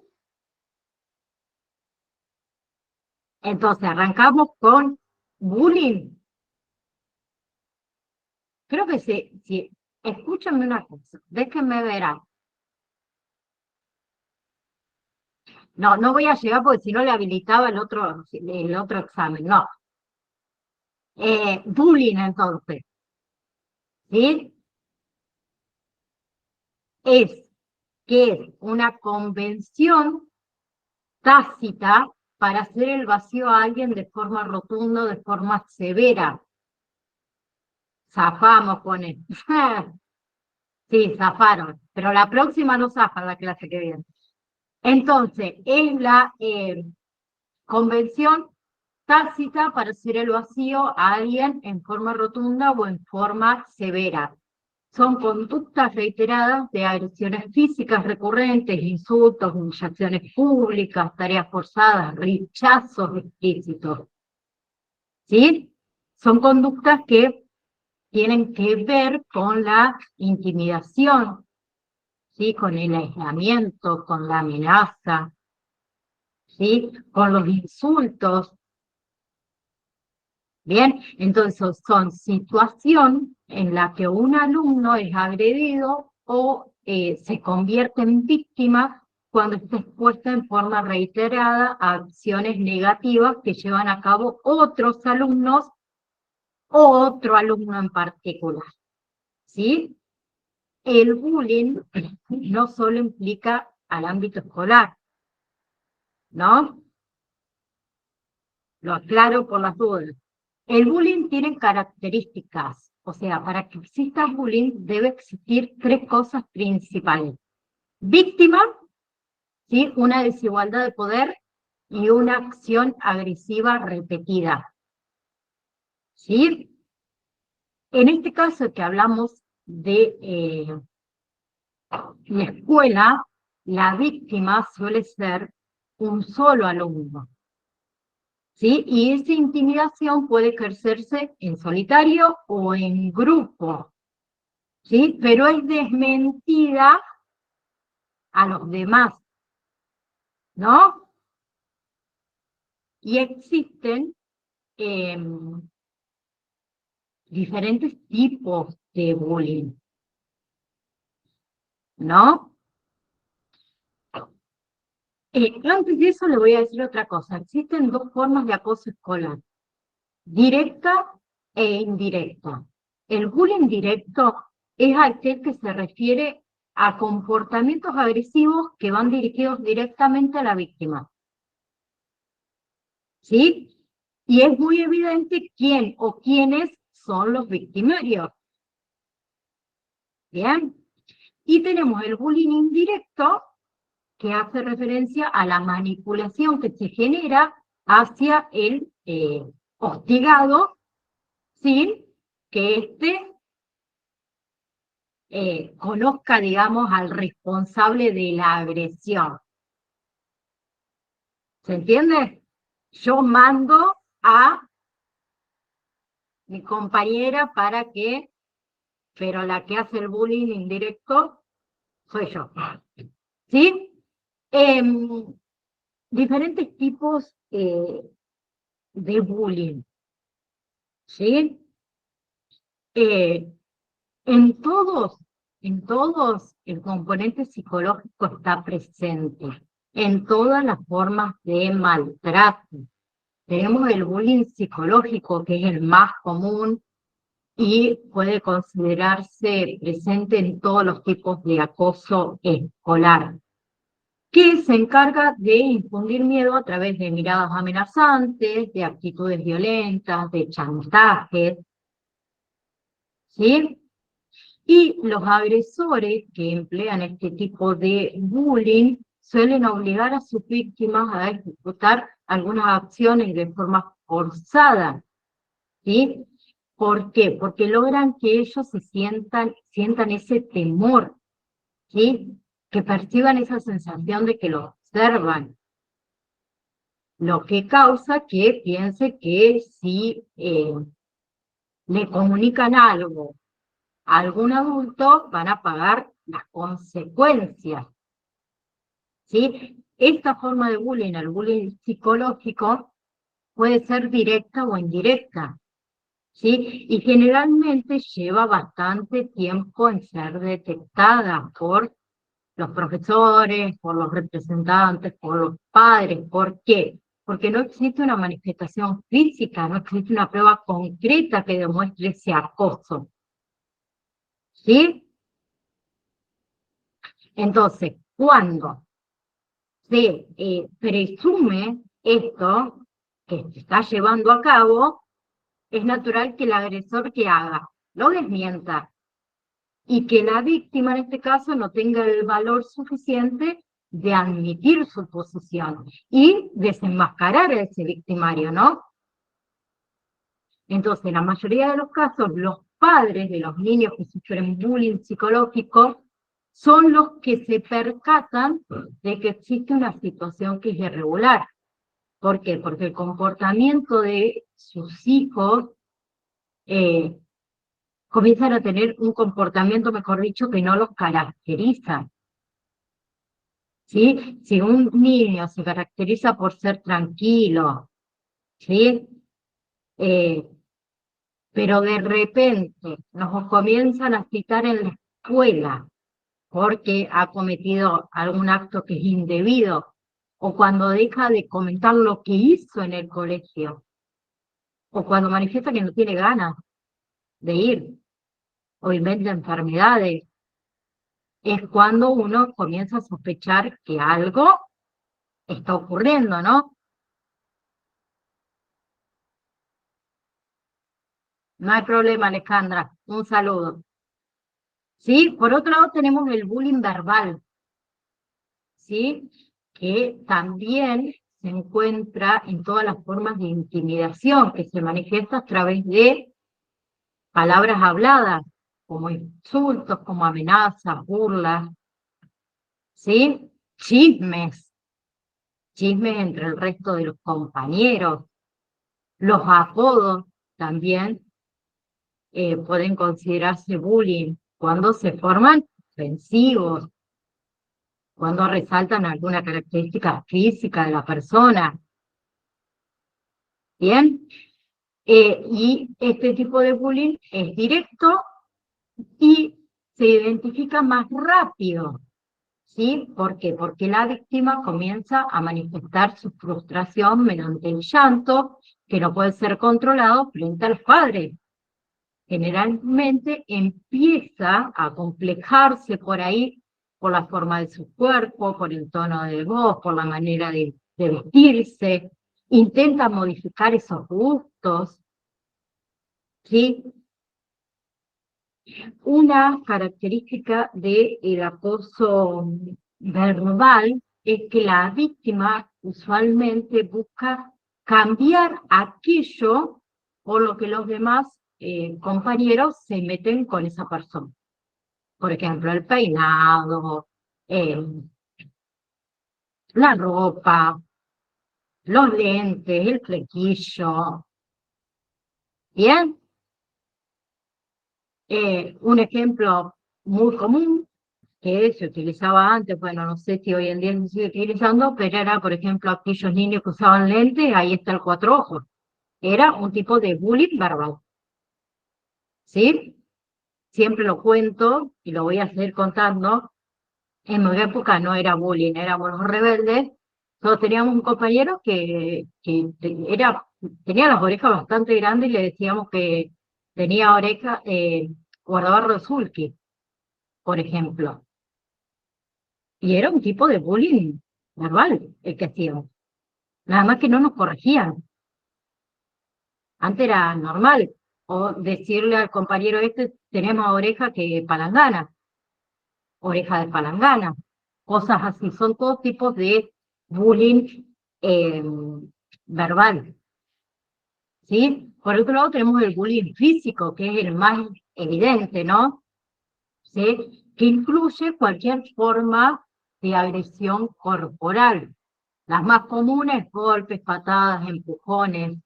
Entonces, arrancamos con bullying. Creo que si escúchenme una cosa, déjenme ver algo. No voy a llegar porque si no le habilitaba el otro examen, no. Bullying, entonces, ¿sí? Que es una convención tácita para hacer el vacío a alguien de forma rotunda, de forma severa. Zafamos, pone. Sí, zafaron, pero la próxima no zafa la clase que viene. Entonces, es la convención tácita para hacer el vacío a alguien en forma rotunda o en forma severa. Son conductas reiteradas de agresiones físicas recurrentes, insultos, humillaciones públicas, tareas forzadas, rechazos explícitos. ¿Sí? Son conductas que tienen que ver con la intimidación, ¿sí? Con el aislamiento, con la amenaza, ¿sí? Con los insultos. Bien, entonces son situaciones en la que un alumno es agredido o se convierte en víctima cuando está expuesta en forma reiterada a acciones negativas que llevan a cabo otros alumnos o otro alumno en particular, ¿sí? El bullying no solo implica al ámbito escolar, ¿no? Lo aclaro por las dudas. El bullying tiene características, o sea, para que exista bullying debe existir tres cosas principales. Víctima, ¿sí? Una desigualdad de poder y una acción agresiva repetida, ¿sí? En este caso que hablamos de la escuela, la víctima suele ser un solo alumno, ¿sí? Y esa intimidación puede ejercerse en solitario o en grupo, ¿sí? Pero es desmentida a los demás, ¿no? Y existen diferentes tipos de bullying, ¿no? Antes de eso le voy a decir otra cosa. Existen dos formas de acoso escolar, directa e indirecta. El bullying directo es aquel que se refiere a comportamientos agresivos que van dirigidos directamente a la víctima, ¿sí? Y es muy evidente quién o quiénes son los victimarios. ¿Bien? Y tenemos el bullying indirecto, que hace referencia a la manipulación que se genera hacia el hostigado, sin que éste conozca, digamos, al responsable de la agresión. ¿Se entiende? Yo mando a mi compañera para que, pero la que hace el bullying indirecto soy yo. ¿Sí? Diferentes tipos de bullying, ¿sí? En todos el componente psicológico está presente, en todas las formas de maltrato. Tenemos el bullying psicológico, que es el más común y puede considerarse presente en todos los tipos de acoso escolar, que se encarga de infundir miedo a través de miradas amenazantes, de actitudes violentas, de chantajes, ¿sí? Y los agresores que emplean este tipo de bullying suelen obligar a sus víctimas a ejecutar algunas acciones de forma forzada, ¿sí? ¿Por qué? Porque logran que ellos sientan ese temor, ¿sí? Que perciban esa sensación de que lo observan, lo que causa que piense que si le comunican algo a algún adulto, van a pagar las consecuencias, ¿sí? Esta forma de bullying, el bullying psicológico, puede ser directa o indirecta, ¿sí? Y generalmente lleva bastante tiempo en ser detectada por los profesores, por los representantes, por los padres. ¿Por qué? Porque no existe una manifestación física, no existe una prueba concreta que demuestre ese acoso, ¿sí? Entonces, cuando se presume esto que se está llevando a cabo, es natural que el agresor que haga lo desmienta y que la víctima en este caso no tenga el valor suficiente de admitir su posición y desenmascarar a ese victimario, ¿no? Entonces, en la mayoría de los casos, los padres de los niños que sufren bullying psicológico son los que se percatan de que existe una situación que es irregular. ¿Por qué? Porque el comportamiento de sus hijos comienzan a tener un comportamiento, mejor dicho, que no los caracteriza, ¿sí? Si un niño se caracteriza por ser tranquilo, ¿sí? Pero de repente nos comienzan a citar en la escuela porque ha cometido algún acto que es indebido, o cuando deja de comentar lo que hizo en el colegio, o cuando manifiesta que no tiene ganas de ir, o inventa enfermedades, es cuando uno comienza a sospechar que algo está ocurriendo, ¿no? No hay problema, Alejandra. Un saludo. ¿Sí? Por otro lado tenemos el bullying verbal, ¿sí? Que también se encuentra en todas las formas de intimidación que se manifiesta a través de palabras habladas, como insultos, como amenazas, burlas, ¿sí? Chismes entre el resto de los compañeros, los apodos también pueden considerarse bullying cuando se forman ofensivos, cuando resaltan alguna característica física de la persona. ¿Bien? Y este tipo de bullying es directo y se identifica más rápido. ¿Sí? ¿Por qué? Porque la víctima comienza a manifestar su frustración mediante el llanto, que no puede ser controlado frente a los padres. Generalmente empieza a complejarse por ahí, por la forma de su cuerpo, por el tono de voz, por la manera de vestirse, intenta modificar esos gustos, ¿sí? Una característica del acoso verbal es que la víctima usualmente busca cambiar aquello por lo que los demás compañeros se meten con esa persona. Por ejemplo, el peinado, la ropa, los lentes, el flequillo. ¿Bien? Un ejemplo muy común que se utilizaba antes, bueno, no sé si hoy en día se sigue utilizando, pero era, por ejemplo, aquellos niños que usaban lentes, ahí está el cuatro ojos. Era un tipo de bullying verbal. ¿Sí? Siempre lo cuento y lo voy a seguir contando. En mi época no era bullying, éramos los rebeldes. Todos teníamos un compañero que tenía las orejas bastante grandes y le decíamos que tenía oreja, guardabarro de sulky, por ejemplo. Y era un tipo de bullying verbal el que hacíamos. Nada más que no nos corregían. Antes era normal. O decirle al compañero tenía más oreja que palangana. Oreja de palangana. Cosas así. Son todos tipos de bullying verbal. ¿Sí? Por otro lado tenemos el bullying físico, que es el más evidente, ¿no? ¿Sí? Que incluye cualquier forma de agresión corporal. Las más comunes, golpes, patadas, empujones,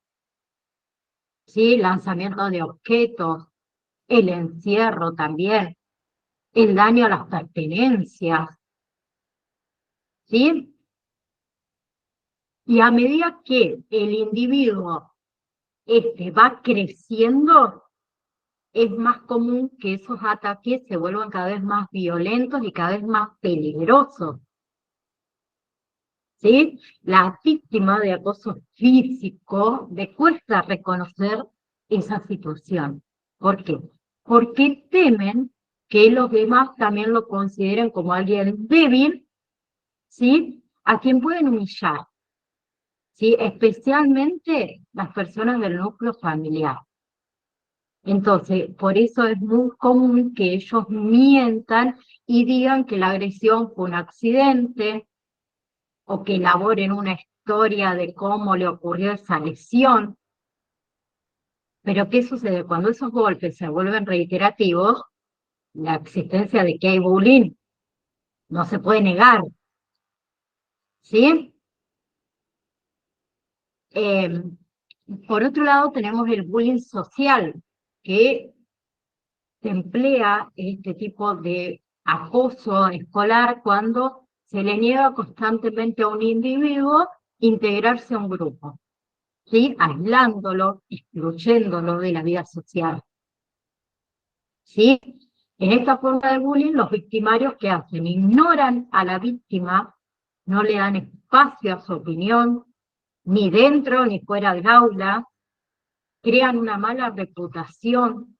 ¿sí? Lanzamiento de objetos, el encierro también, el daño a las pertenencias, ¿sí? Y a medida que el individuo va creciendo, es más común que esos ataques se vuelvan cada vez más violentos y cada vez más peligrosos. ¿Sí? La víctima de acoso físico le cuesta reconocer esa situación. ¿Por qué? Porque temen que los demás también lo consideren como alguien débil, ¿sí? A quien pueden humillar, ¿sí? Especialmente las personas del núcleo familiar. Entonces, por eso es muy común que ellos mientan y digan que la agresión fue un accidente, o que elaboren una historia de cómo le ocurrió esa lesión. Pero ¿qué sucede? Cuando esos golpes se vuelven reiterativos, la existencia de que hay bullying no se puede negar. ¿Sí? Por otro lado, tenemos el bullying social, que se emplea este tipo de acoso escolar cuando se le niega constantemente a un individuo integrarse a un grupo, ¿sí? Aislándolo, excluyéndolo de la vida social. ¿Sí? En esta forma de bullying, los victimarios, ¿qué hacen? Ignoran a la víctima, no le dan espacio a su opinión, ni dentro ni fuera del aula, crean una mala reputación.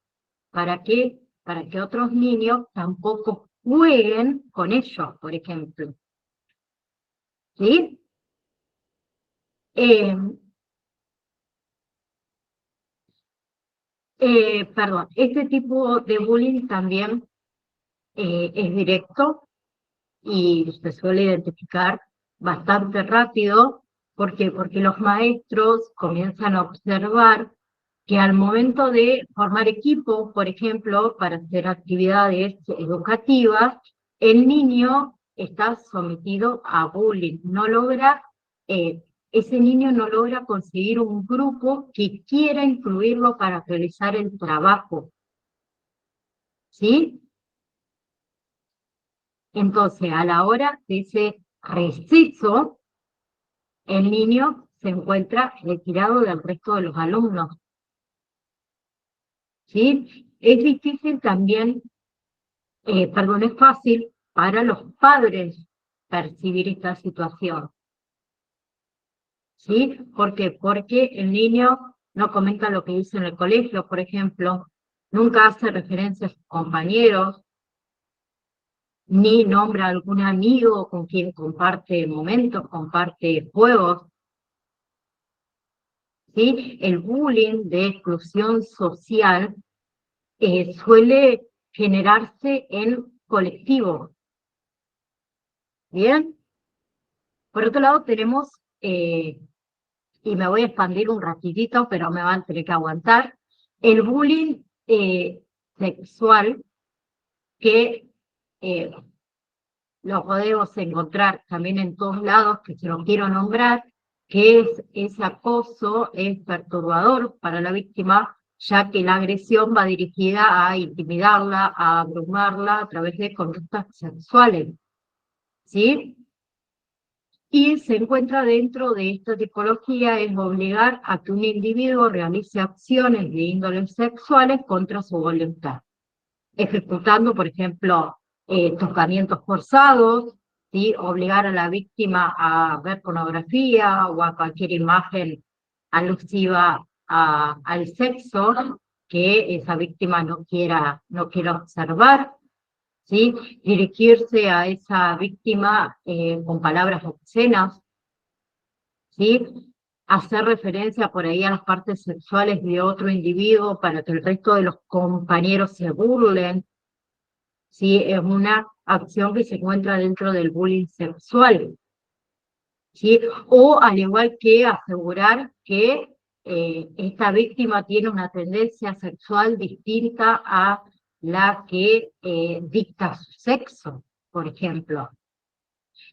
¿Para qué? Para que otros niños tampoco jueguen con ellos, por ejemplo. ¿Sí? Perdón, este tipo de bullying también es directo y se suele identificar bastante rápido. ¿Por qué? Porque los maestros comienzan a observar que al momento de formar equipos, por ejemplo, para hacer actividades educativas, el niño está sometido a bullying, no logra, ese niño no logra conseguir un grupo que quiera incluirlo para realizar el trabajo. ¿Sí? Entonces, a la hora de ese receso, el niño se encuentra retirado del resto de los alumnos. ¿Sí? Es difícil también, perdón, es fácil para los padres percibir esta situación. ¿Sí? ¿Por qué? Porque el niño no comenta lo que hizo en el colegio, por ejemplo, nunca hace referencia a sus compañeros, ni nombra a algún amigo con quien comparte momentos, comparte juegos. ¿Sí? El bullying de exclusión social suele generarse en colectivo. ¿Bien? Por otro lado tenemos, y me voy a expandir un ratitito, pero me van a tener que aguantar, el bullying sexual, que lo podemos encontrar también en todos lados, que se lo quiero nombrar, que es ese acoso, es perturbador para la víctima, ya que la agresión va dirigida a intimidarla, a abrumarla a través de conductas sexuales. ¿Sí? Y se encuentra dentro de esta tipología es obligar a que un individuo realice acciones de índole sexuales contra su voluntad, ejecutando, por ejemplo, tocamientos forzados, ¿sí? Obligar a la víctima a ver pornografía o a cualquier imagen alusiva al sexo que esa víctima no quiera observar, ¿sí? Dirigirse a esa víctima con palabras obscenas, ¿sí? Hacer referencia por ahí a las partes sexuales de otro individuo para que el resto de los compañeros se burlen, ¿sí? Es una acción que se encuentra dentro del bullying sexual, ¿sí? O al igual que asegurar que esta víctima tiene una tendencia sexual distinta a la que dicta su sexo, por ejemplo.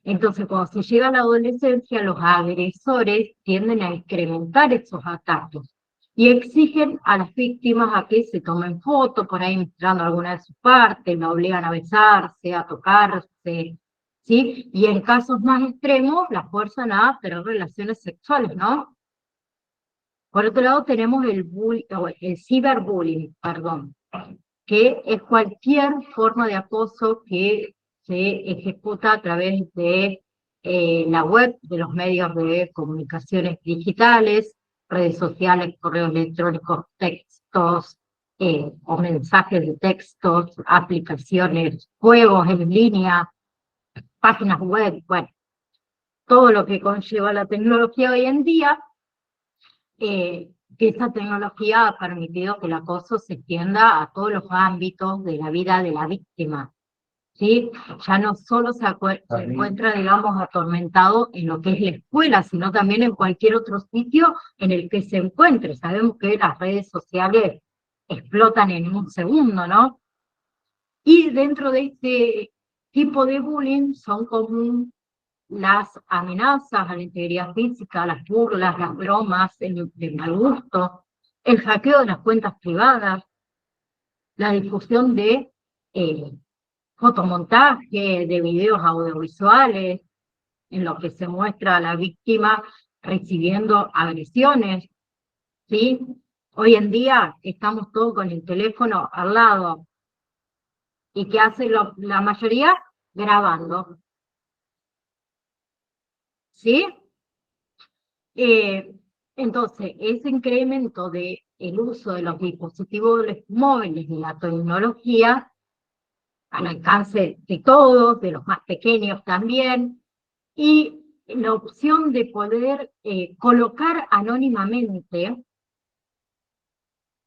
Entonces, cuando se llega a la adolescencia, los agresores tienden a incrementar esos ataques y exigen a las víctimas a que se tomen fotos, por ahí mostrando alguna de sus partes, la obligan a besarse, a tocarse, ¿sí? Y en casos más extremos, la fuerzan a tener relaciones sexuales, ¿no? Por otro lado, tenemos el ciberbullying, perdón, que es cualquier forma de acoso que se ejecuta a través de la web, de los medios de comunicaciones digitales, redes sociales, correos electrónicos, textos o mensajes de textos, aplicaciones, juegos en línea, páginas web, bueno, todo lo que conlleva la tecnología hoy en día, que esa tecnología ha permitido que el acoso se extienda a todos los ámbitos de la vida de la víctima, ¿sí? Ya no solo se encuentra, digamos, atormentado en lo que es la escuela, sino también en cualquier otro sitio en el que se encuentre. Sabemos que las redes sociales explotan en un segundo, ¿no? Y dentro de este tipo de bullying son comunes las amenazas a la integridad física, las burlas, las bromas, el mal gusto, el hackeo de las cuentas privadas, la difusión de fotomontaje, de videos audiovisuales, en los que se muestra a la víctima recibiendo agresiones, ¿sí? Hoy en día estamos todos con el teléfono al lado. ¿Y qué hace la mayoría? Grabando. ¿Sí? Entonces, ese incremento del uso de los dispositivos móviles y la tecnología al alcance de todos, de los más pequeños también, y la opción de poder colocar anónimamente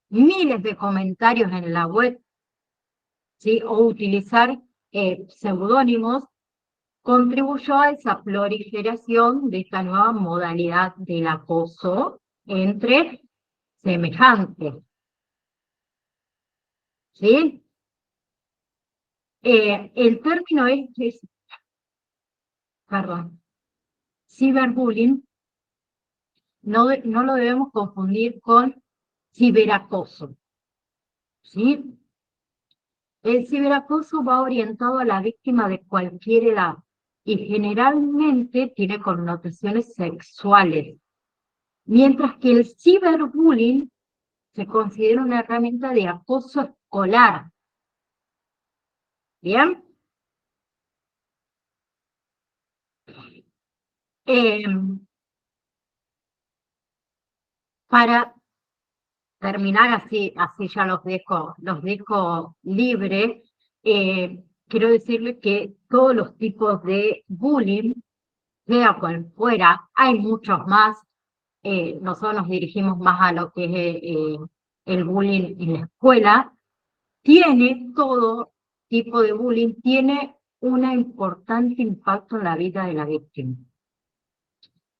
miles de comentarios en la web, ¿sí? O utilizar seudónimos, contribuyó a esa proliferación de esta nueva modalidad del acoso entre semejantes. ¿Sí? El término perdón, ciberbullying, no lo debemos confundir con ciberacoso. ¿Sí? El ciberacoso va orientado a la víctima de cualquier edad y generalmente tiene connotaciones sexuales, mientras que el ciberbullying se considera una herramienta de acoso escolar. ¿Bien? Para terminar así ya los dejo libres, quiero decirles que todos los tipos de bullying, sea cual fuera, hay muchos más. Nosotros nos dirigimos más a lo que es el bullying en la escuela. Todo tipo de bullying tiene un importante impacto en la vida de la víctima.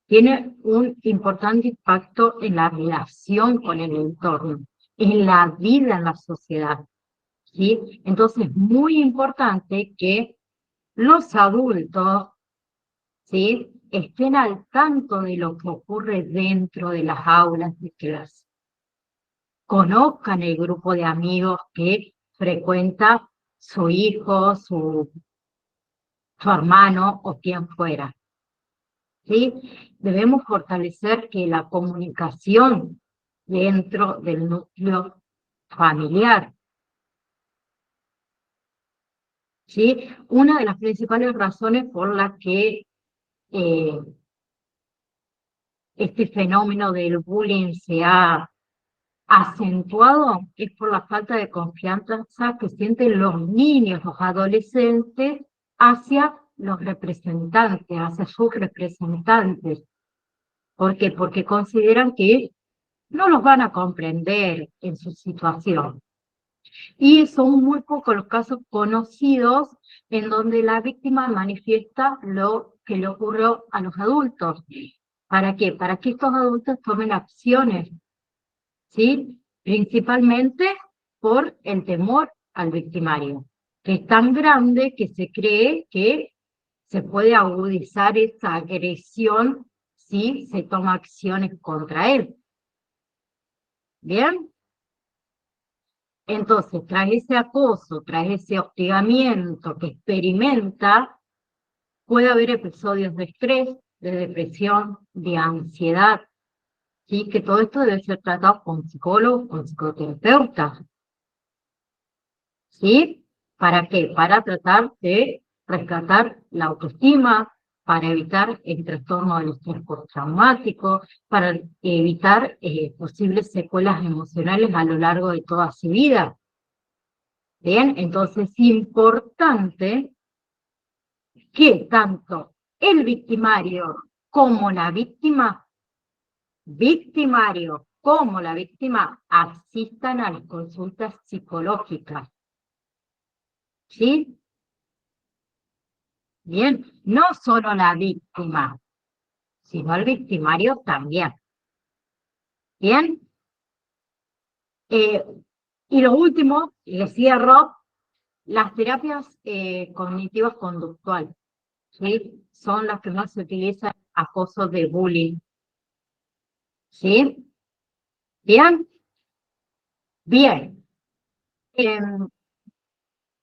Tiene un importante impacto en la relación con el entorno, en la vida en la sociedad. ¿Sí? Entonces es muy importante que los adultos, ¿sí?, estén al tanto de lo que ocurre dentro de las aulas de clase. Conozcan el grupo de amigos que frecuenta su hijo, su hermano o quien fuera. ¿Sí? Debemos fortalecer que la comunicación dentro del núcleo familiar. ¿Sí? Una de las principales razones por las que este fenómeno del bullying se ha acentuado es por la falta de confianza que sienten los niños, los adolescentes, hacia los representantes, hacia sus representantes. ¿Por qué? Porque consideran que no los van a comprender en su situación. Y son muy pocos los casos conocidos en donde la víctima manifiesta lo que le ocurrió a los adultos. ¿Para qué? Para que estos adultos tomen acciones, ¿sí? Principalmente por el temor al victimario, que es tan grande que se cree que se puede agudizar esa agresión si se toma acciones contra él. ¿Bien? Entonces, tras ese acoso, tras ese hostigamiento que experimenta, puede haber episodios de estrés, de depresión, de ansiedad, ¿sí? Que todo esto debe ser tratado con psicólogos, con psicoterapeutas. ¿Sí? ¿Para qué? Para tratar de rescatar la autoestima, para evitar el trastorno del estrés postraumático, para evitar posibles secuelas emocionales a lo largo de toda su vida. Bien, entonces es importante que tanto el victimario como la víctima, asistan a las consultas psicológicas. ¿Sí? Bien, no solo la víctima, sino el victimario también. Bien. Y lo último, le cierro, las terapias cognitivas conductuales, ¿sí? Son las que más se utilizan en acoso de bullying. ¿Sí? ¿Bien? Bien.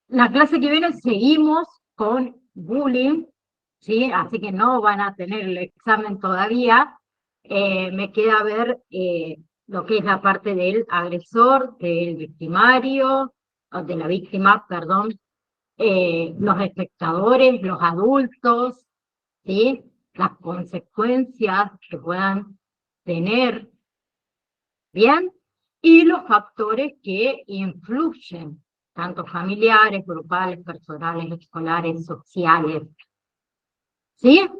La clase que viene seguimos con bullying, ¿sí? Así que no van a tener el examen todavía. Me queda ver lo que es la parte del agresor, del victimario, o de la víctima, perdón, los espectadores, los adultos, ¿sí? Las consecuencias que puedan tener, ¿bien? Y los factores que influyen, tanto familiares, grupales, personales, escolares, sociales. ¿Sí?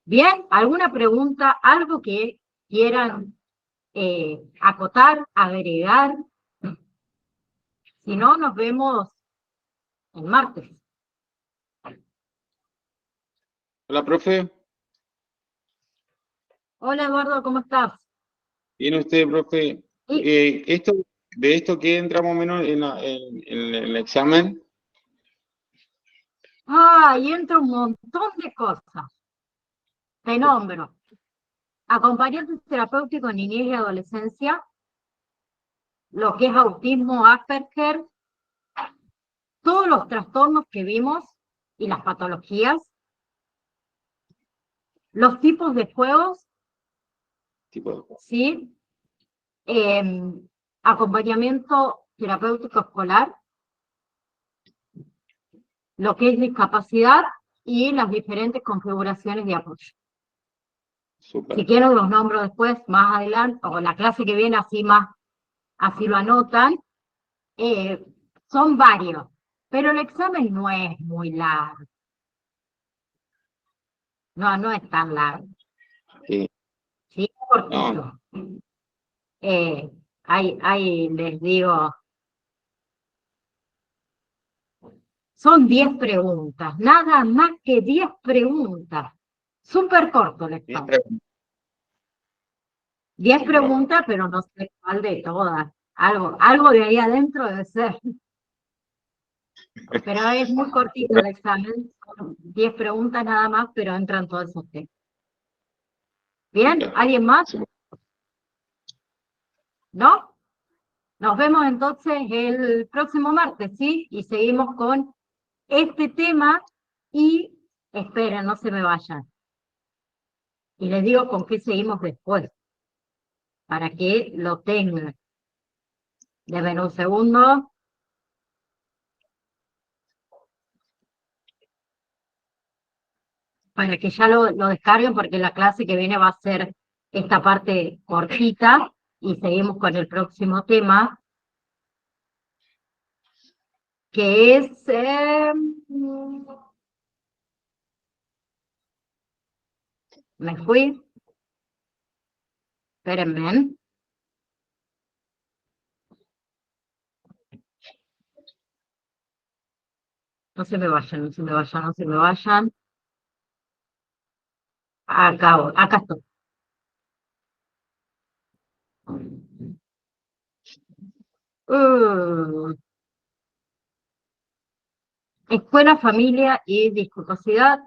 Bien, ¿alguna pregunta? ¿Algo que quieran acotar, agregar? Si no, nos vemos el martes. Hola, profe. Hola, Eduardo, ¿cómo estás? Bien usted, profe. ¿De esto qué entra más o menos en el examen? Y entra un montón de cosas. Te nombro. Acompañante terapéutico en niñez y adolescencia, lo que es autismo, Asperger, todos los trastornos que vimos y las patologías, los tipos de juegos, ¿sí? Acompañamiento terapéutico escolar, lo que es discapacidad y las diferentes configuraciones de apoyo. Súper. Si quieren los nombro después, más adelante, o la clase que viene así lo anotan. Son varios, pero el examen no es muy largo. No es tan largo. Sí. Sí, es cortito. Ahí les digo, son 10 preguntas, nada más que 10 preguntas. Súper corto el Bien, examen. 10 preguntas, pero no sé cuál de todas. Algo de ahí adentro debe ser. Pero es muy cortito el examen. Son 10 preguntas nada más, pero entran todos esos temas. ¿Bien? ¿Alguien más? ¿No? Nos vemos entonces el próximo martes, ¿sí? Y seguimos con este tema y esperen, no se me vayan. Y les digo con qué seguimos después, para que lo tengan. Deben un segundo. Para que ya lo descarguen, porque la clase que viene va a ser esta parte cortita y seguimos con el próximo tema, que es... me fui. Espérenme. No se me vayan, no se me vayan, no se me vayan. Acá estoy. Escuela, familia y discapacidad.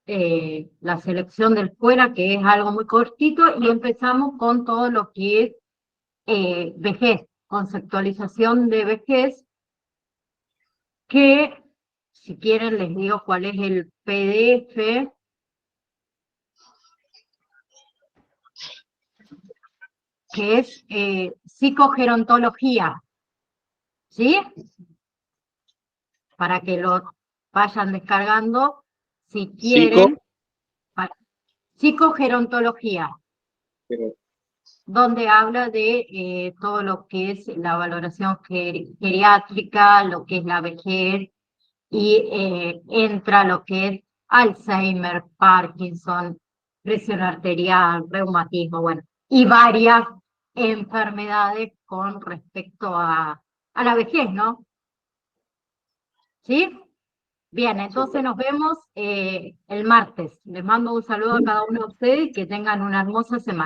La selección del fuera, que es algo muy cortito, y empezamos con todo lo que es vejez, conceptualización de vejez, que si quieren les digo cuál es el PDF. Que es psicogerontología, ¿sí? Para que lo vayan descargando, si quieren. Psicogerontología, donde habla de todo lo que es la valoración geriátrica, lo que es la vejez, y entra lo que es Alzheimer, Parkinson, presión arterial, reumatismo, bueno, y varias enfermedades con respecto a la vejez, ¿no? ¿Sí? Bien, entonces nos vemos el martes. Les mando un saludo a cada uno de ustedes y que tengan una hermosa semana.